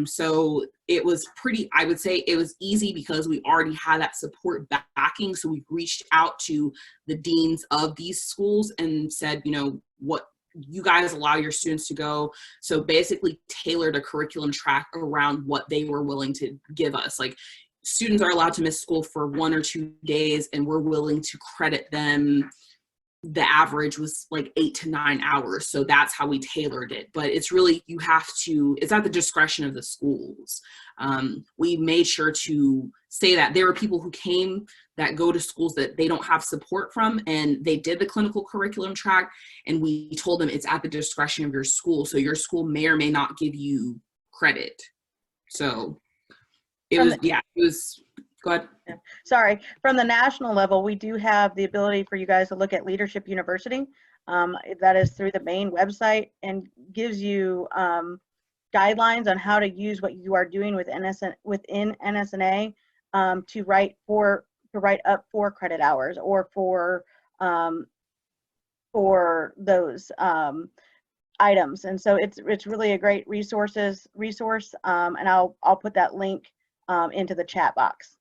So it was I would say it was easy because we already had that support backing. So we reached out to the deans of these schools and said, you know, what you guys allow your students to go. So basically tailored a curriculum track around what they were willing to give us. Like, students are allowed to miss school for 1 or 2 days, and we're willing to credit them. The average was like 8 to 9 hours. So that's how we tailored it. But it's really, it's at the discretion of the schools. We made sure to say that there were people who came that go to schools that they don't have support from, and they did the clinical curriculum track, and we told them it's at the discretion of your school. So your school may or may not give you credit. So it was, go ahead. Sorry, from the national level, we do have the ability for you guys to look at Leadership University. That is through the main website and gives you guidelines on how to use what you are doing within NSNA to write up for credit hours or for those items. And so it's really a great resource, and I'll put that link into the chat box.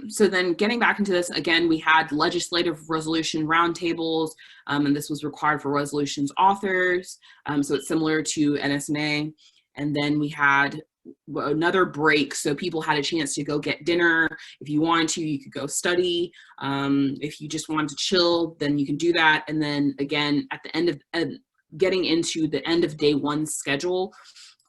So then getting back into this, again, we had legislative resolution roundtables, and this was required for resolutions authors. So it's similar to NSNA. And then we had another break. So people had a chance to go get dinner. If you wanted to, you could go study. If you just wanted to chill, then you can do that. And then again, at the end of getting into the end of day one schedule,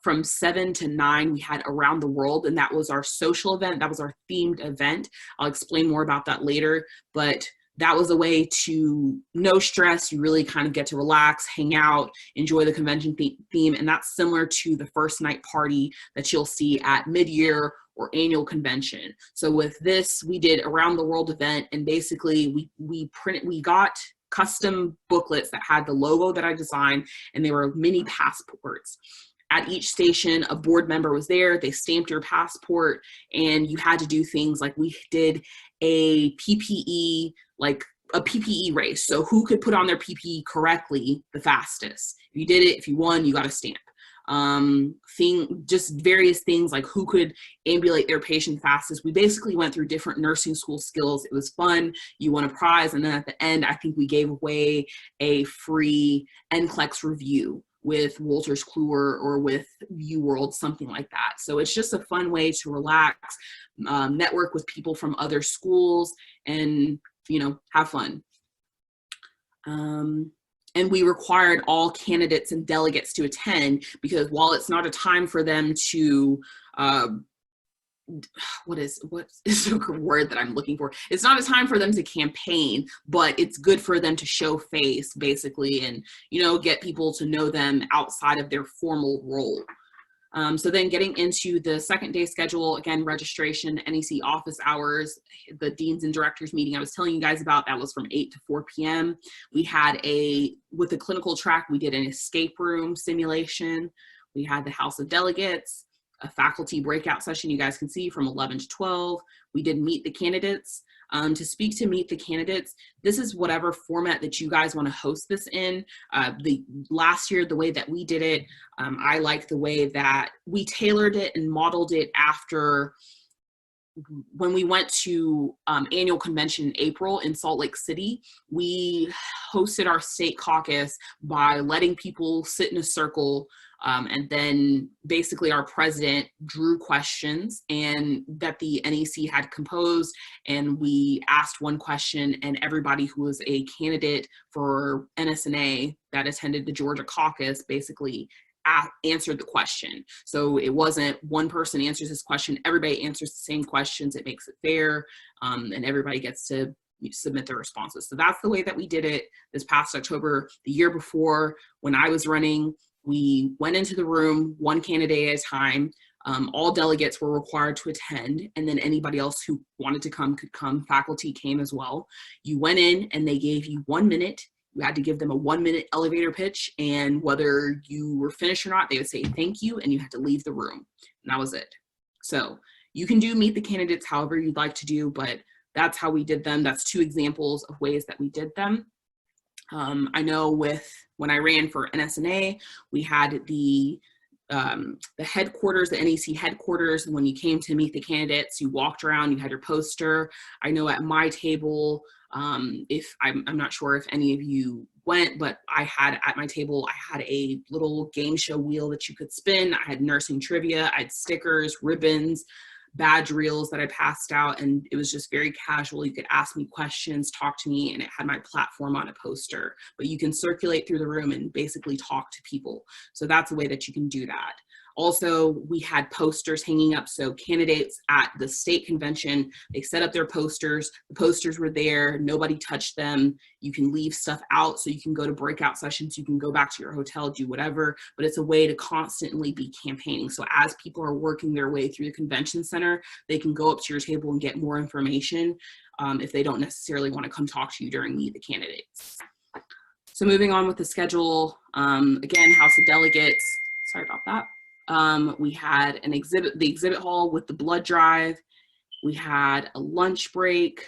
from 7 to 9, we had Around the World, and that was our social event. That was our themed event. I'll explain more about that later, but that was a way to no stress. You really kind of get to relax, hang out, enjoy the convention theme, and that's similar to the first night party that you'll see at mid-year or annual convention. So with this, we did Around the World event, and basically we got custom booklets that had the logo that I designed, and they were mini passports. At each station, a board member was there. They stamped your passport, and you had to do things like we did a PPE, like a PPE race. So who could put on their PPE correctly the fastest? If you did it, if you won, you got a stamp. Just various things like who could ambulate their patient fastest. We basically went through different nursing school skills. It was fun. You won a prize. And then at the end, I think we gave away a free Nclex review with Wolters Kluwer or with UWorld, something like that. So it's just a fun way to relax, network with people from other schools, and, you know, have fun. And we required all candidates and delegates to attend, because while it's not a time for them to, what is the word that I'm looking for? It's not a time for them to campaign, but it's good for them to show face, basically, and, you know, get people to know them outside of their formal role. So then getting into the second day schedule, again, registration, NEC office hours, the deans and directors meeting I was telling you guys about, that was from 8 to 4 p.m. We had with the clinical track, we did an escape room simulation. We had the House of Delegates, a faculty breakout session you guys can see from 11 to 12. We did meet the candidates. To speak to meet the candidates, this is whatever format that you guys want to host this in. The last year, the way that we did it, I like the way that we tailored it and modeled it after when we went to annual convention in April in Salt Lake City. We hosted our state caucus by letting people sit in a circle, and then basically our president drew questions and that the NEC had composed, and we asked one question, and everybody who was a candidate for NSNA that attended the Georgia caucus basically answered the question. So it wasn't one person answers this question, everybody answers the same questions. It makes it fair, and everybody gets to submit their responses. So that's the way that we did it this past October. The year before, when I was running, we went into the room one candidate at a time. All delegates were required to attend, and then anybody else who wanted to come could come. Faculty came as well. You went in and they gave you 1 minute. You had to give them a 1-minute elevator pitch, and whether you were finished or not, they would say thank you, and you had to leave the room. And that was it. So you can do meet the candidates however you'd like to do, but that's how we did them. That's 2 examples of ways that we did them. I know when I ran for NSNA, we had the headquarters, the NEC headquarters, and when you came to meet the candidates, you walked around, you had your poster. I know at my table, if I'm not sure if any of you went, but I had at my table, I had a little game show wheel that you could spin. I had nursing trivia, I had stickers, ribbons, badge reels that I passed out, and it was just very casual. You could ask me questions, talk to me, and it had my platform on a poster, but you can circulate through the room and basically talk to people. So that's a way that you can do that. Also, we had posters hanging up. So candidates at the state convention, they set up their posters. The posters were there. Nobody touched them. You can leave stuff out, so you can go to breakout sessions. You can go back to your hotel, do whatever, but it's a way to constantly be campaigning. So as people are working their way through the convention center, they can go up to your table and get more information if they don't necessarily want to come talk to you during Meet the Candidates. So moving on with the schedule, again, House of Delegates, sorry about that. We had the exhibit hall with the blood drive. We had a lunch break,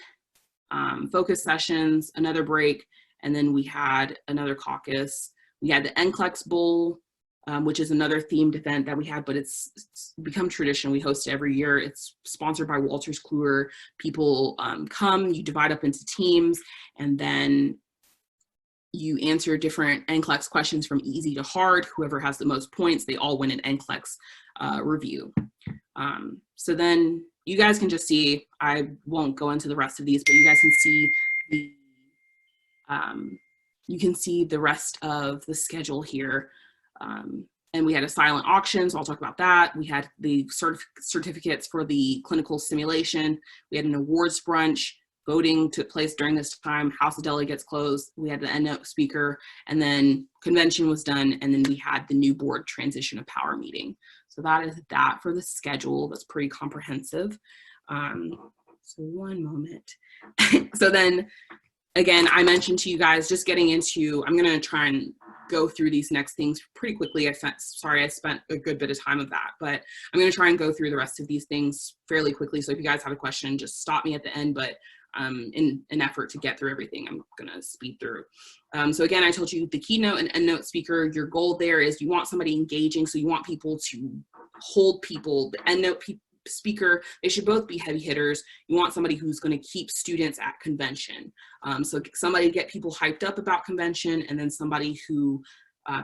focus sessions, another break, and then we had another caucus. We had the Nclex Bowl, which is another themed event that we had, but it's become tradition. We host it every year. It's sponsored by Walters Kluwer. People come, you divide up into teams, and then you answer different Nclex questions from easy to hard. Whoever has the most points, they all win an Nclex review. So then you guys can just see, I won't go into the rest of these, but you guys can see the rest of the schedule here. And we had a silent auction, so I'll talk about that. We had the certificates for the clinical simulation. We had an awards brunch. Voting took place during this time. House of Delegates closed. We had the EndNote speaker, and then convention was done, and then we had the new board transition of power meeting. So that is that for the schedule. That's pretty comprehensive. So one moment. So then, again, I mentioned to you guys just getting into, I'm going to try and go through these next things pretty quickly. Sorry, I spent a good bit of time of that, but I'm going to try and go through the rest of these things fairly quickly. So if you guys have a question, just stop me at the end, but in an effort to get through everything, I'm gonna speed through. So again, I told you the keynote and EndNote speaker, your goal there is you want somebody engaging, so you want people to hold people. The EndNote speaker, they should both be heavy hitters. You want somebody who's gonna keep students at convention. So somebody get people hyped up about convention, and then somebody who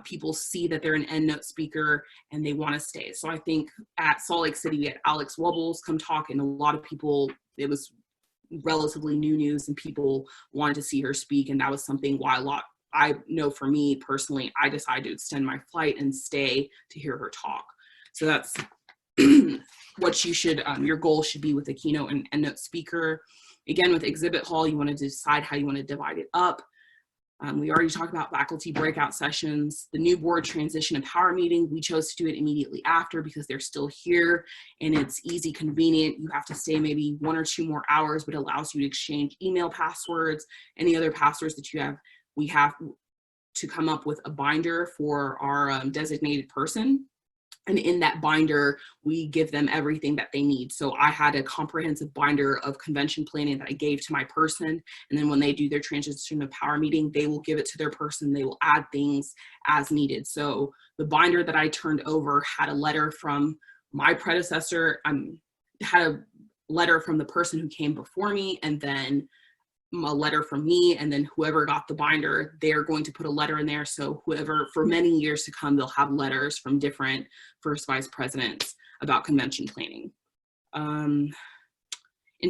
people see that they're an EndNote speaker and they wanna stay. So I think at Salt Lake City, we had Alex Wubbles come talk, and a lot of people, it was relatively new news and people wanted to see her speak. And that was something why I know for me personally, I decided to extend my flight and stay to hear her talk. So that's what you should, your goal should be with a keynote and endnote speaker. Again, with Exhibit Hall, you want to decide how you want to divide it up. We already talked about faculty breakout sessions. The new board transition and power meeting, we chose to do it immediately after because they're still here and it's easy, convenient. You have to stay maybe 1 or 2 more hours, but it allows you to exchange email passwords, any other passwords that you have. We have to come up with a binder for our designated person. And in that binder, we give them everything that they need. So I had a comprehensive binder of convention planning that I gave to my person. And then when they do their transition of power meeting, they will give it to their person. They will add things as needed. So the binder that I turned over had a letter from my predecessor, had a letter from the person who came before me, and then a letter from me, and then whoever got the binder, they're going to put a letter in there. So whoever, for many years to come, they'll have letters from different first vice presidents about convention planning. In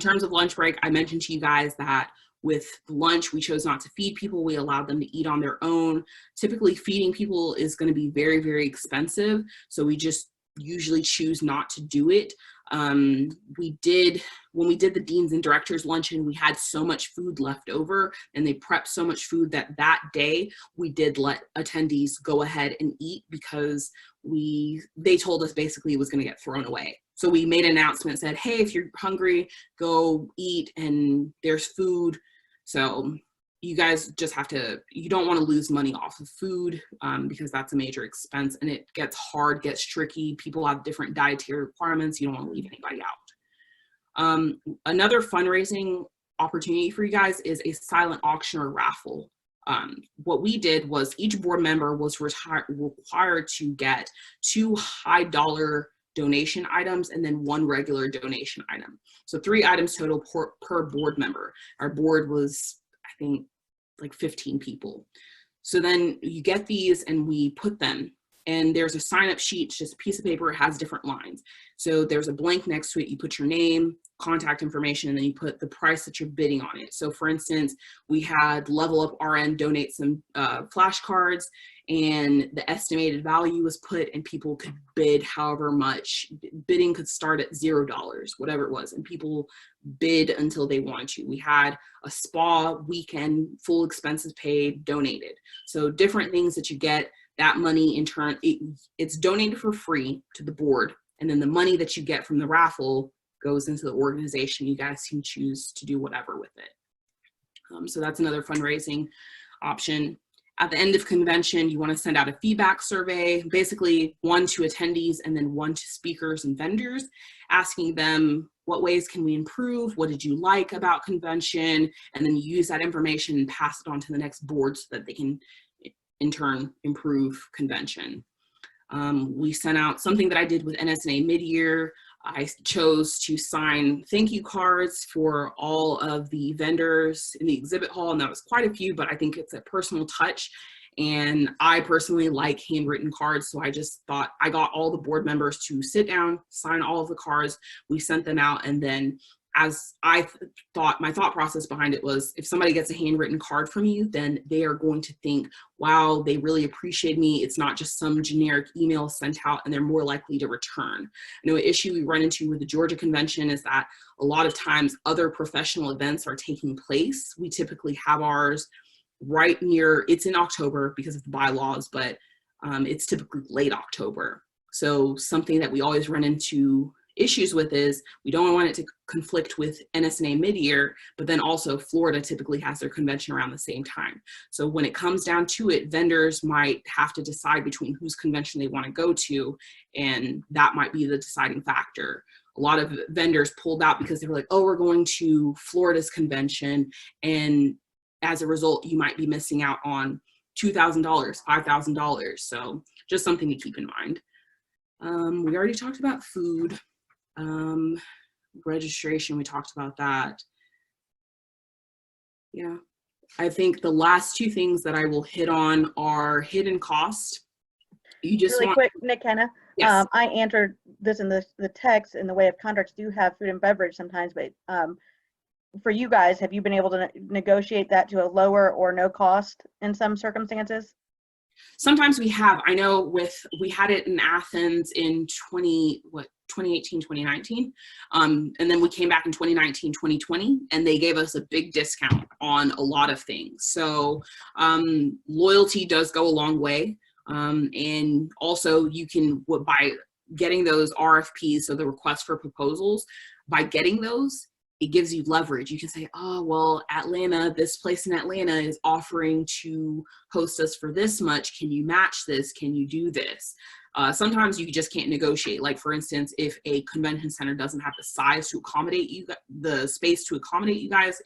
terms of lunch break, I mentioned to you guys that with lunch, we chose not to feed people. We allowed them to eat on their own. Typically, feeding people is going to be very, very expensive. So we just usually choose not to do it. When we did the deans and directors luncheon, we had so much food left over and they prepped so much food that day we did let attendees go ahead and eat because they told us basically it was going to get thrown away. So we made an announcement, said, hey, if you're hungry, go eat and there's food. So you guys just have to, you don't want to lose money off of food because that's a major expense and it gets hard, gets tricky. People have different dietary requirements. You don't want to leave anybody out. Another fundraising opportunity for you guys is a silent auction or raffle. What we did was each board member was required to get 2 high dollar donation items and then 1 regular donation item. So 3 items total per board member. Our board was, I think, like 15 people. So then you get these and we put them, and there's a sign up sheet, it's just a piece of paper, it has different lines. So there's a blank next to it, you put your name, contact information, and then you put the price that you're bidding on it. So for instance, we had Level Up RN donate some flashcards, and the estimated value was put and people could bid however much. Bidding could start at $0, whatever it was, and people bid until they wanted to. We had a spa weekend, full expenses paid, donated. So different things that you get. That money in turn, it's donated for free to the board, and then the money that you get from the raffle goes into the organization. You guys can choose to do whatever with it. So that's another fundraising option. At the end of convention, you want to send out a feedback survey, basically 1 to attendees and then 1 to speakers and vendors, asking them what ways can we improve, what did you like about convention, and then use that information and pass it on to the next board so that they can in turn improve convention. We sent out something that I did with NSNA mid-year. I chose to sign thank you cards for all of the vendors in the exhibit hall, and that was quite a few, but I think it's a personal touch. And I personally like handwritten cards, so I just thought I got all the board members to sit down, sign all of the cards. We sent them out, and then as I thought, my thought process behind it was, if somebody gets a handwritten card from you, then they are going to think, wow, they really appreciate me. It's not just some generic email sent out, and they're more likely to return. I know an issue we run into with the Georgia Convention is that a lot of times other professional events are taking place. We typically have ours right near, it's in October because of the bylaws, but it's typically late October. So something that we always run into issues with is we don't want it to conflict with NSNA mid-year, but then also Florida typically has their convention around the same time. So when it comes down to it, vendors might have to decide between whose convention they want to go to, and that might be the deciding factor. A lot of vendors pulled out because they were like, oh, we're going to Florida's convention, and as a result, you might be missing out on $2,000, $5,000. So just something to keep in mind. We already talked about food. Registration, we talked about that. Yeah, I think the last 2 things that I will hit on are hidden cost. You just really quick, Nkenna. Yes. I entered this in the text in the way of contracts do have food and beverage sometimes, but for you guys, have you been able to negotiate that to a lower or no cost in some circumstances? Sometimes we have. I know we had it in Athens in 2018, 2019. And then we came back in 2019, 2020, and they gave us a big discount on a lot of things. So loyalty does go a long way. And also you can, by getting those RFPs, so the requests for proposals, by getting those, it gives you leverage. You can say, oh, well, Atlanta, this place in Atlanta is offering to host us for this much. Can you match this? Can you do this? Sometimes you just can't negotiate. Like, for instance, if a convention center doesn't have the size to accommodate you, the space to accommodate you guys,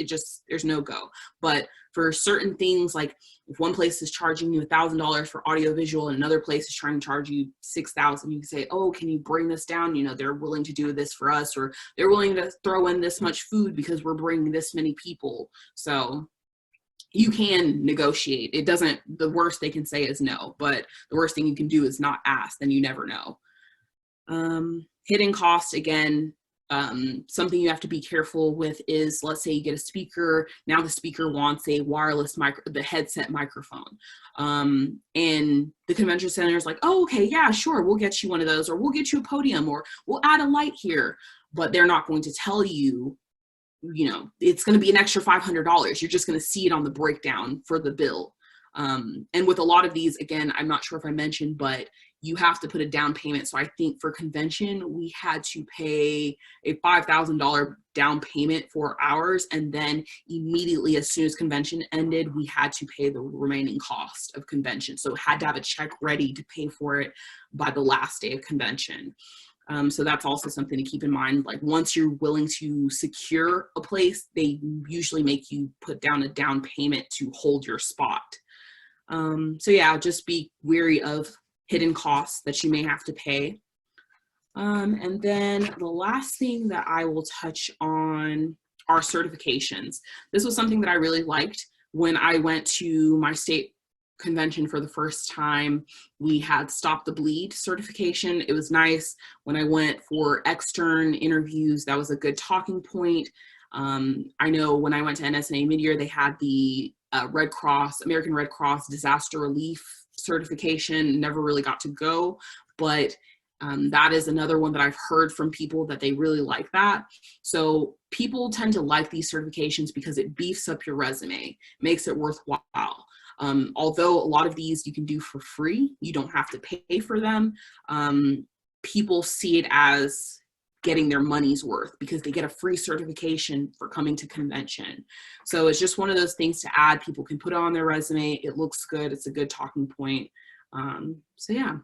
there's no go. But for certain things, like if one place is charging you $1,000 for audiovisual and another place is trying to charge you $6,000, you can say, oh, can you bring this down? You know, they're willing to do this for us, or they're willing to throw in this much food because we're bringing this many people. So you can negotiate. The worst they can say is no, but the worst thing you can do is not ask, then you never know. Hidden cost, again, something you have to be careful with is, let's say you get a speaker, now the speaker wants a wireless the headset microphone. And the convention center is like, oh, okay, yeah, sure, we'll get you one of those, or we'll get you a podium, or we'll add a light here, but they're not going to tell you, you know, it's going to be an extra $500. You're just going to see it on the breakdown for the bill. And with a lot of these, again, I'm not sure if I mentioned, but you have to put a down payment. So I think for convention, we had to pay a $5,000 down payment for ours. And then immediately, as soon as convention ended, we had to pay the remaining cost of convention. So had to have a check ready to pay for it by the last day of convention. So that's also something to keep in mind. Like, once you're willing to secure a place, they usually make you put down a down payment to hold your spot. So yeah, just be wary of hidden costs that you may have to pay. And then the last thing that I will touch on are certifications. This was something that I really liked. When I went to my state convention for the first time, we had Stop the Bleed certification. It was nice. When I went for extern interviews, that was a good talking point. I know when I went to NSNA mid-year, they had the American Red Cross disaster relief certification. Never really got to go, but that is another one that I've heard from people that they really like that. So people tend to like these certifications because it beefs up your resume, makes it worthwhile. Although a lot of these you can do for free, you don't have to pay for them. People see it as getting their money's worth because they get a free certification for coming to convention. So it's just one of those things to add. People can put it on their resume. It looks good. It's a good talking point. So yeah,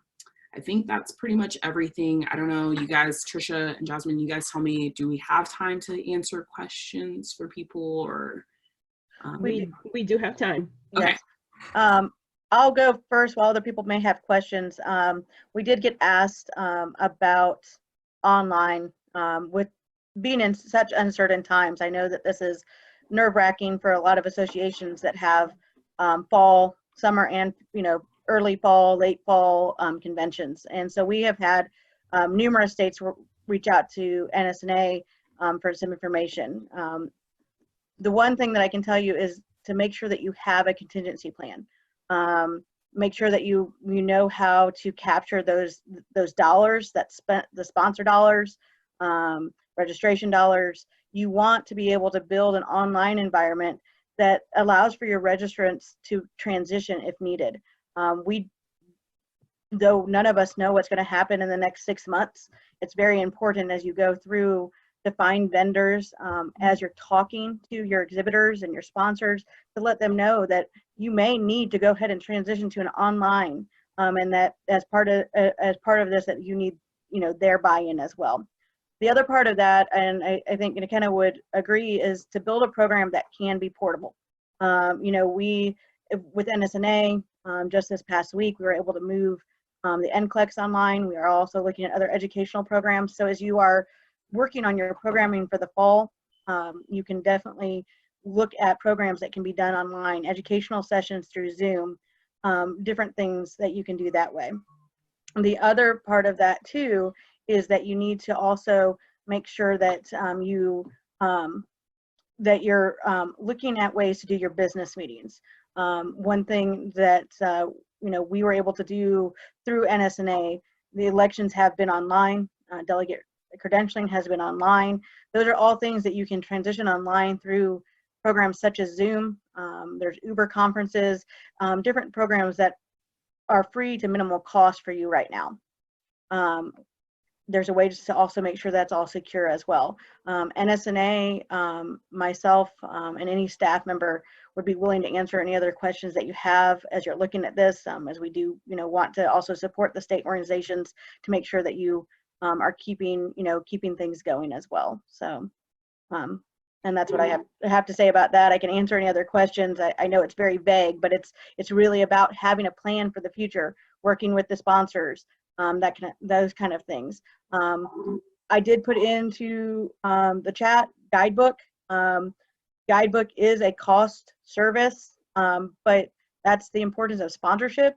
I think that's pretty much everything. I don't know, you guys, Trisha and Jasmine, you guys tell me, do we have time to answer questions for people, or? We do have time. Okay. Yes. I'll go first while other people may have questions. We did get asked about online with being in such uncertain times. I know that this is nerve-wracking for a lot of associations that have fall, summer, and early fall, late fall conventions. And so we have had numerous states reach out to NSNA for some information. The one thing that I can tell you is to make sure that you have a contingency plan. Make sure that you know how to capture those dollars that spent, the sponsor dollars, registration dollars. You want to be able to build an online environment that allows for your registrants to transition if needed. Though none of us know what's going to happen in the next 6 months, it's very important as you go through to find vendors, as you're talking to your exhibitors and your sponsors, to let them know that you may need to go ahead and transition to an online, and that as part of this, that you need their buy-in as well. The other part of that, and I think Nkenna would agree, is to build a program that can be portable. We with NSNA, just this past week, we were able to move the Nclex online. We are also looking at other educational programs. So as you are working on your programming for the fall, you can definitely look at programs that can be done online, educational sessions through Zoom, different things that you can do that way. The other part of that too is that you need to also make sure that that you're looking at ways to do your business meetings. One thing that we were able to do through NSNA, the elections have been online, delegate credentialing has been online. Those are all things that you can transition online through programs such as Zoom. There's Uber conferences, different programs that are free to minimal cost for you right now. There's a way to also make sure that's all secure as well. NSNA, myself, and any staff member would be willing to answer any other questions that you have as you're looking at this, as we do, want to also support the state organizations to make sure that you are keeping things going as well. So, and that's what I have to say about that. I can answer any other questions. I know it's very vague, but it's really about having a plan for the future, working with the sponsors, those kind of things. I did put into the chat guidebook. Guidebook is a cost service, but that's the importance of sponsorship.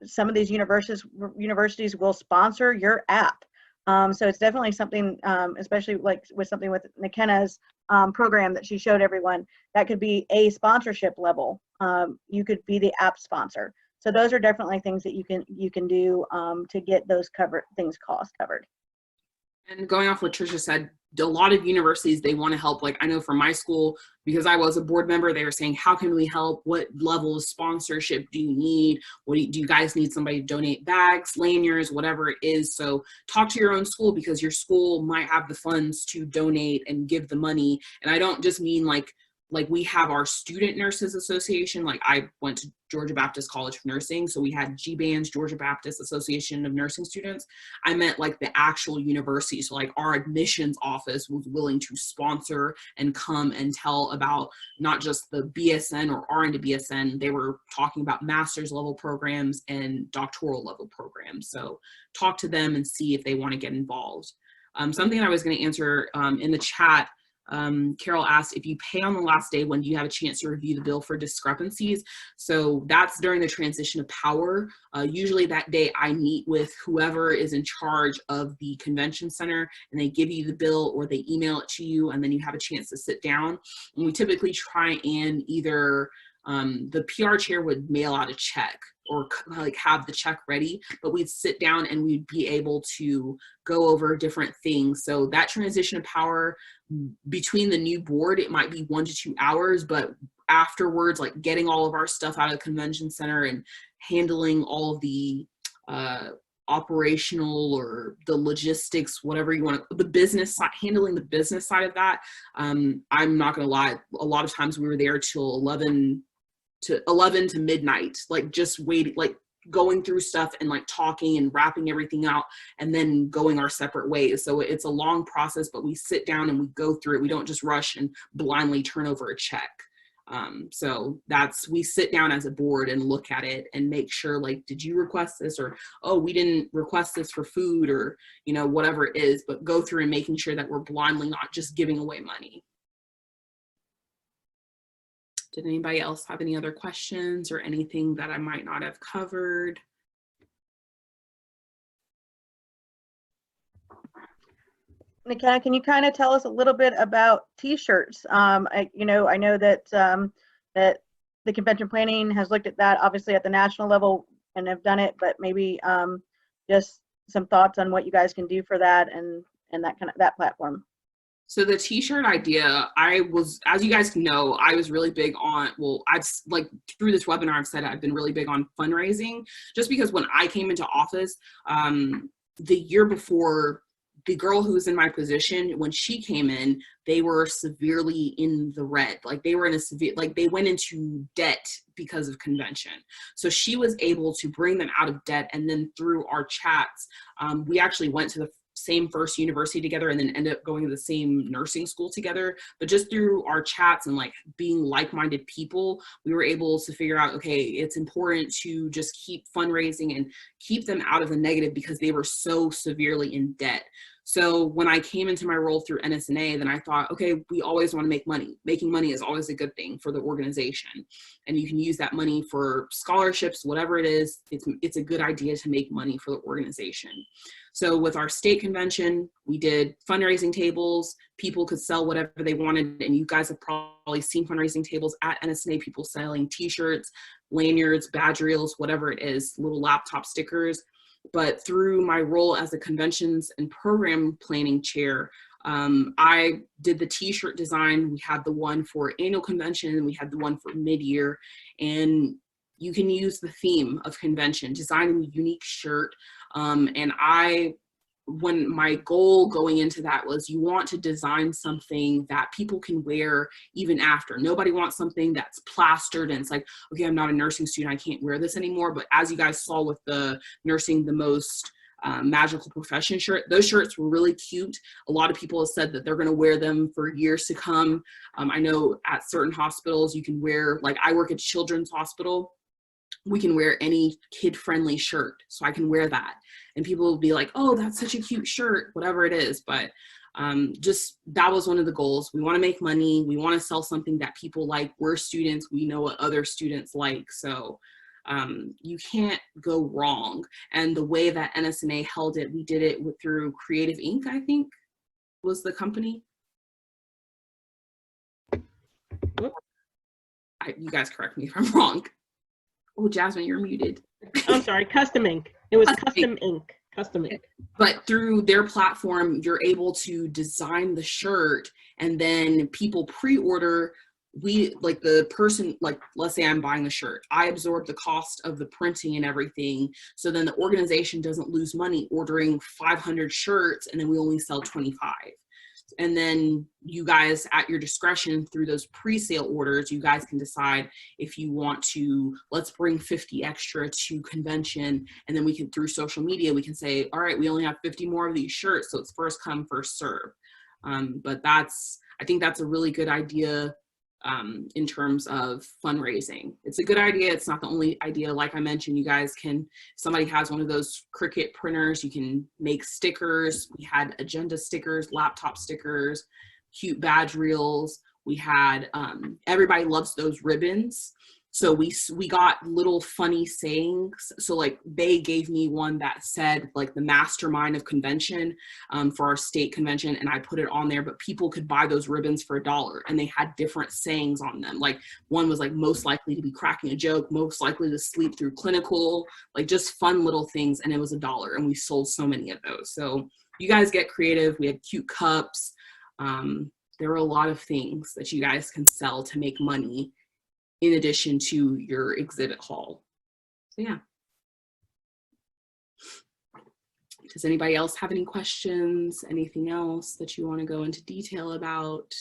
Some of these universities will sponsor your app. So it's definitely something, especially like with something with Nkenna's program that she showed everyone, that could be a sponsorship level. You could be the app sponsor. So those are definitely things that you can do to get those cost covered. And going off what Tricia said, a lot of universities, they want to help. Like I know for my school, because I was a board member, they were saying, how can we help? What level of sponsorship do you need? Do you guys need somebody to donate bags, lanyards, whatever it is? So talk to your own school, because your school might have the funds to donate and give the money. And I don't just mean like we have our Student Nurses Association. Like I went to Georgia Baptist College of Nursing, so we had GBANS, Georgia Baptist Association of Nursing Students. I meant like the actual university. So like our admissions office was willing to sponsor and come and tell about not just the BSN or RN to BSN. They were talking about master's level programs and doctoral level programs. So talk to them and see if they want to get involved. Something I was going to answer in the chat, Carol asked, if you pay on the last day, when do you have a chance to review the bill for discrepancies? So that's during the transition of power. Usually that day I meet with whoever is in charge of the convention center, and they give you the bill or they email it to you, and then you have a chance to sit down. And we typically try and either the PR chair would mail out a check or like have the check ready, but we'd sit down and we'd be able to go over different things. So that transition of power between the new board, it might be 1 to 2 hours, but afterwards, like getting all of our stuff out of the convention center and handling all of the operational or the logistics, whatever you want, the business side, handling the business side of that. I'm not gonna lie, a lot of times we were there till 11 to midnight, like just waiting, like going through stuff and like talking and wrapping everything out and then going our separate ways. So it's a long process, but we sit down and we go through it. We don't just rush and blindly turn over a check. So we sit down as a board and look at it and make sure, like, did you request this? Or, oh, we didn't request this for food, or, whatever it is, but go through and making sure that we're blindly not just giving away money. Did anybody else have any other questions or anything that I might not have covered? Nkenna, can you kind of tell us a little bit about T-shirts? I know that that the convention planning has looked at that, obviously at the national level, and have done it, but maybe just some thoughts on what you guys can do for that and that platform. So the T-shirt idea, as you guys know, I was really big on, through this webinar, I've said I've been really big on fundraising, just because when I came into office, the year before, the girl who was in my position, when she came in, they were severely in the red. Like they were in they went into debt because of convention. So she was able to bring them out of debt. And then through our chats, we actually went to the same first university together and then ended up going to the same nursing school together. But just through our chats and like being like-minded people, we were able to figure out, okay, it's important to just keep fundraising and keep them out of the negative because they were so severely in debt. So when I came into my role through NSNA, then I thought, okay, we always want to make money. Making money is always a good thing for the organization. And you can use that money for scholarships, whatever it is. It's a good idea to make money for the organization. So with our state convention, we did fundraising tables. People could sell whatever they wanted. And you guys have probably seen fundraising tables at NSNA, people selling t-shirts, lanyards, badge reels, whatever it is, little laptop stickers. But through my role as a conventions and program planning chair, I did the t-shirt design. We had the one for annual convention and we had the one for mid-year. And you can use the theme of convention, designing a unique shirt. When my goal going into that was you want to design something that people can wear even after. Nobody wants something that's plastered and it's like, okay, I'm not a nursing student, I can't wear this anymore. But as you guys saw with the Nursing the Most Magical Profession shirt, those shirts were really cute. A lot of people have said that they're gonna wear them for years to come. I know at certain hospitals you can wear, like I work at Children's Hospital, we can wear any kid-friendly shirt, so I can wear that. And people will be like, oh, that's such a cute shirt, whatever it is. But just that was one of the goals. We want to make money. We want to sell something that people like. We're students. We know what other students like. So you can't go wrong. And the way that NSNA held it, we did it through Creative Inc., I think, was the company. You guys correct me if I'm wrong. Oh, Jasmine, you're muted. I'm sorry, Custom Ink. It was Custom Ink. Custom Ink. But through their platform, you're able to design the shirt and then people pre-order. Like the person, like let's say I'm buying a shirt, I absorb the cost of the printing and everything. So then the organization doesn't lose money ordering 500 shirts and then we only sell 25. And then you guys at your discretion through those pre-sale orders, you guys can decide if you want to, let's bring 50 extra to convention. And then we can, through social media, we can say, all right, we only have 50 more of these shirts. So it's first come, first serve. But I think that's a really good idea in terms of fundraising. It's a good idea. It's not the only idea. Like I mentioned, you guys can, if somebody has one of those Cricut printers, you can make stickers. We had agenda stickers, laptop stickers, cute badge reels. We had, everybody loves those ribbons. So we got little funny sayings. So like they gave me one that said like the mastermind of convention for our state convention, and I put it on there, but people could buy those ribbons for $1 and they had different sayings on them. Like one was like most likely to be cracking a joke, most likely to sleep through clinical, like just fun little things, and it was $1 and we sold so many of those. So you guys get creative. We had cute cups. There were a lot of things that you guys can sell to make money in addition to your exhibit hall. So yeah. Does anybody else have any questions? Anything else that you want to go into detail about,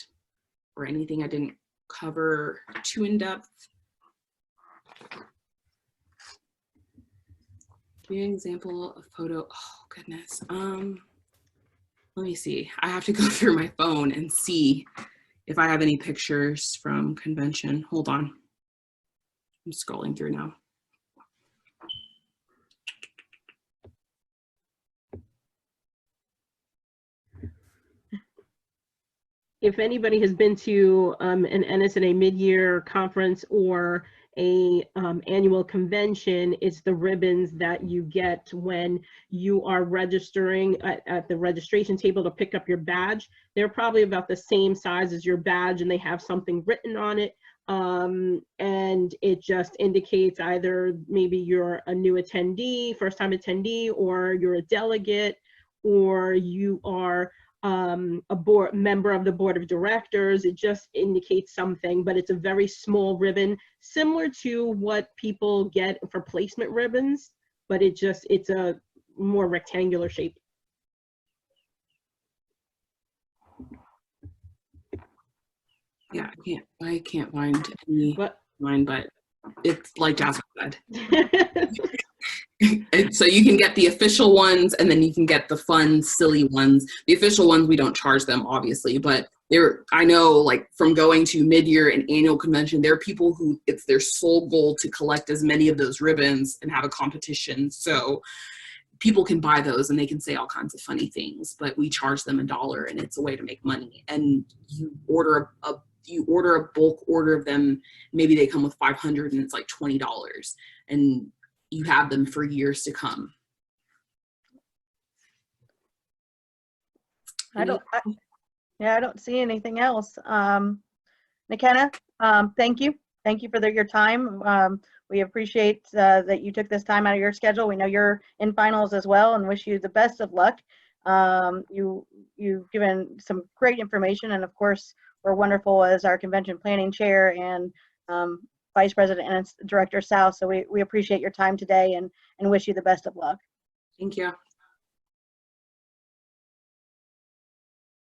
or anything I didn't cover too in depth? Give me an example of photo. Oh goodness. Let me see. I have to go through my phone and see if I have any pictures from convention. Hold on. I'm scrolling through now. If anybody has been to an NSNA mid-year conference or a annual convention, it's the ribbons that you get when you are registering at the registration table to pick up your badge. They're probably about the same size as your badge and they have something written on it. And it just indicates either maybe you're a new attendee, first time attendee, or you're a delegate, or you are a member of the board of directors. It just indicates something, but it's a very small ribbon, similar to what people get for placement ribbons, but it's a more rectangular shape. Yeah, I can't find any mine, but it's like Jasmine said. And so you can get the official ones and then you can get the fun, silly ones. The official ones, we don't charge them, obviously, but I know like from going to mid-year and annual convention, there are people who it's their sole goal to collect as many of those ribbons and have a competition. So people can buy those and they can say all kinds of funny things, but we charge them $1 and it's a way to make money. And you order a bulk order of them, maybe they come with 500 and it's like $20, and you have them for years to come. I don't see anything else. Nkenna, thank you. Thank you for your time. We appreciate that you took this time out of your schedule. We know you're in finals as well, and wish you the best of luck. You've given some great information, and of course, we're wonderful as our convention planning chair and Vice President and Director South. So we appreciate your time today and wish you the best of luck. Thank you.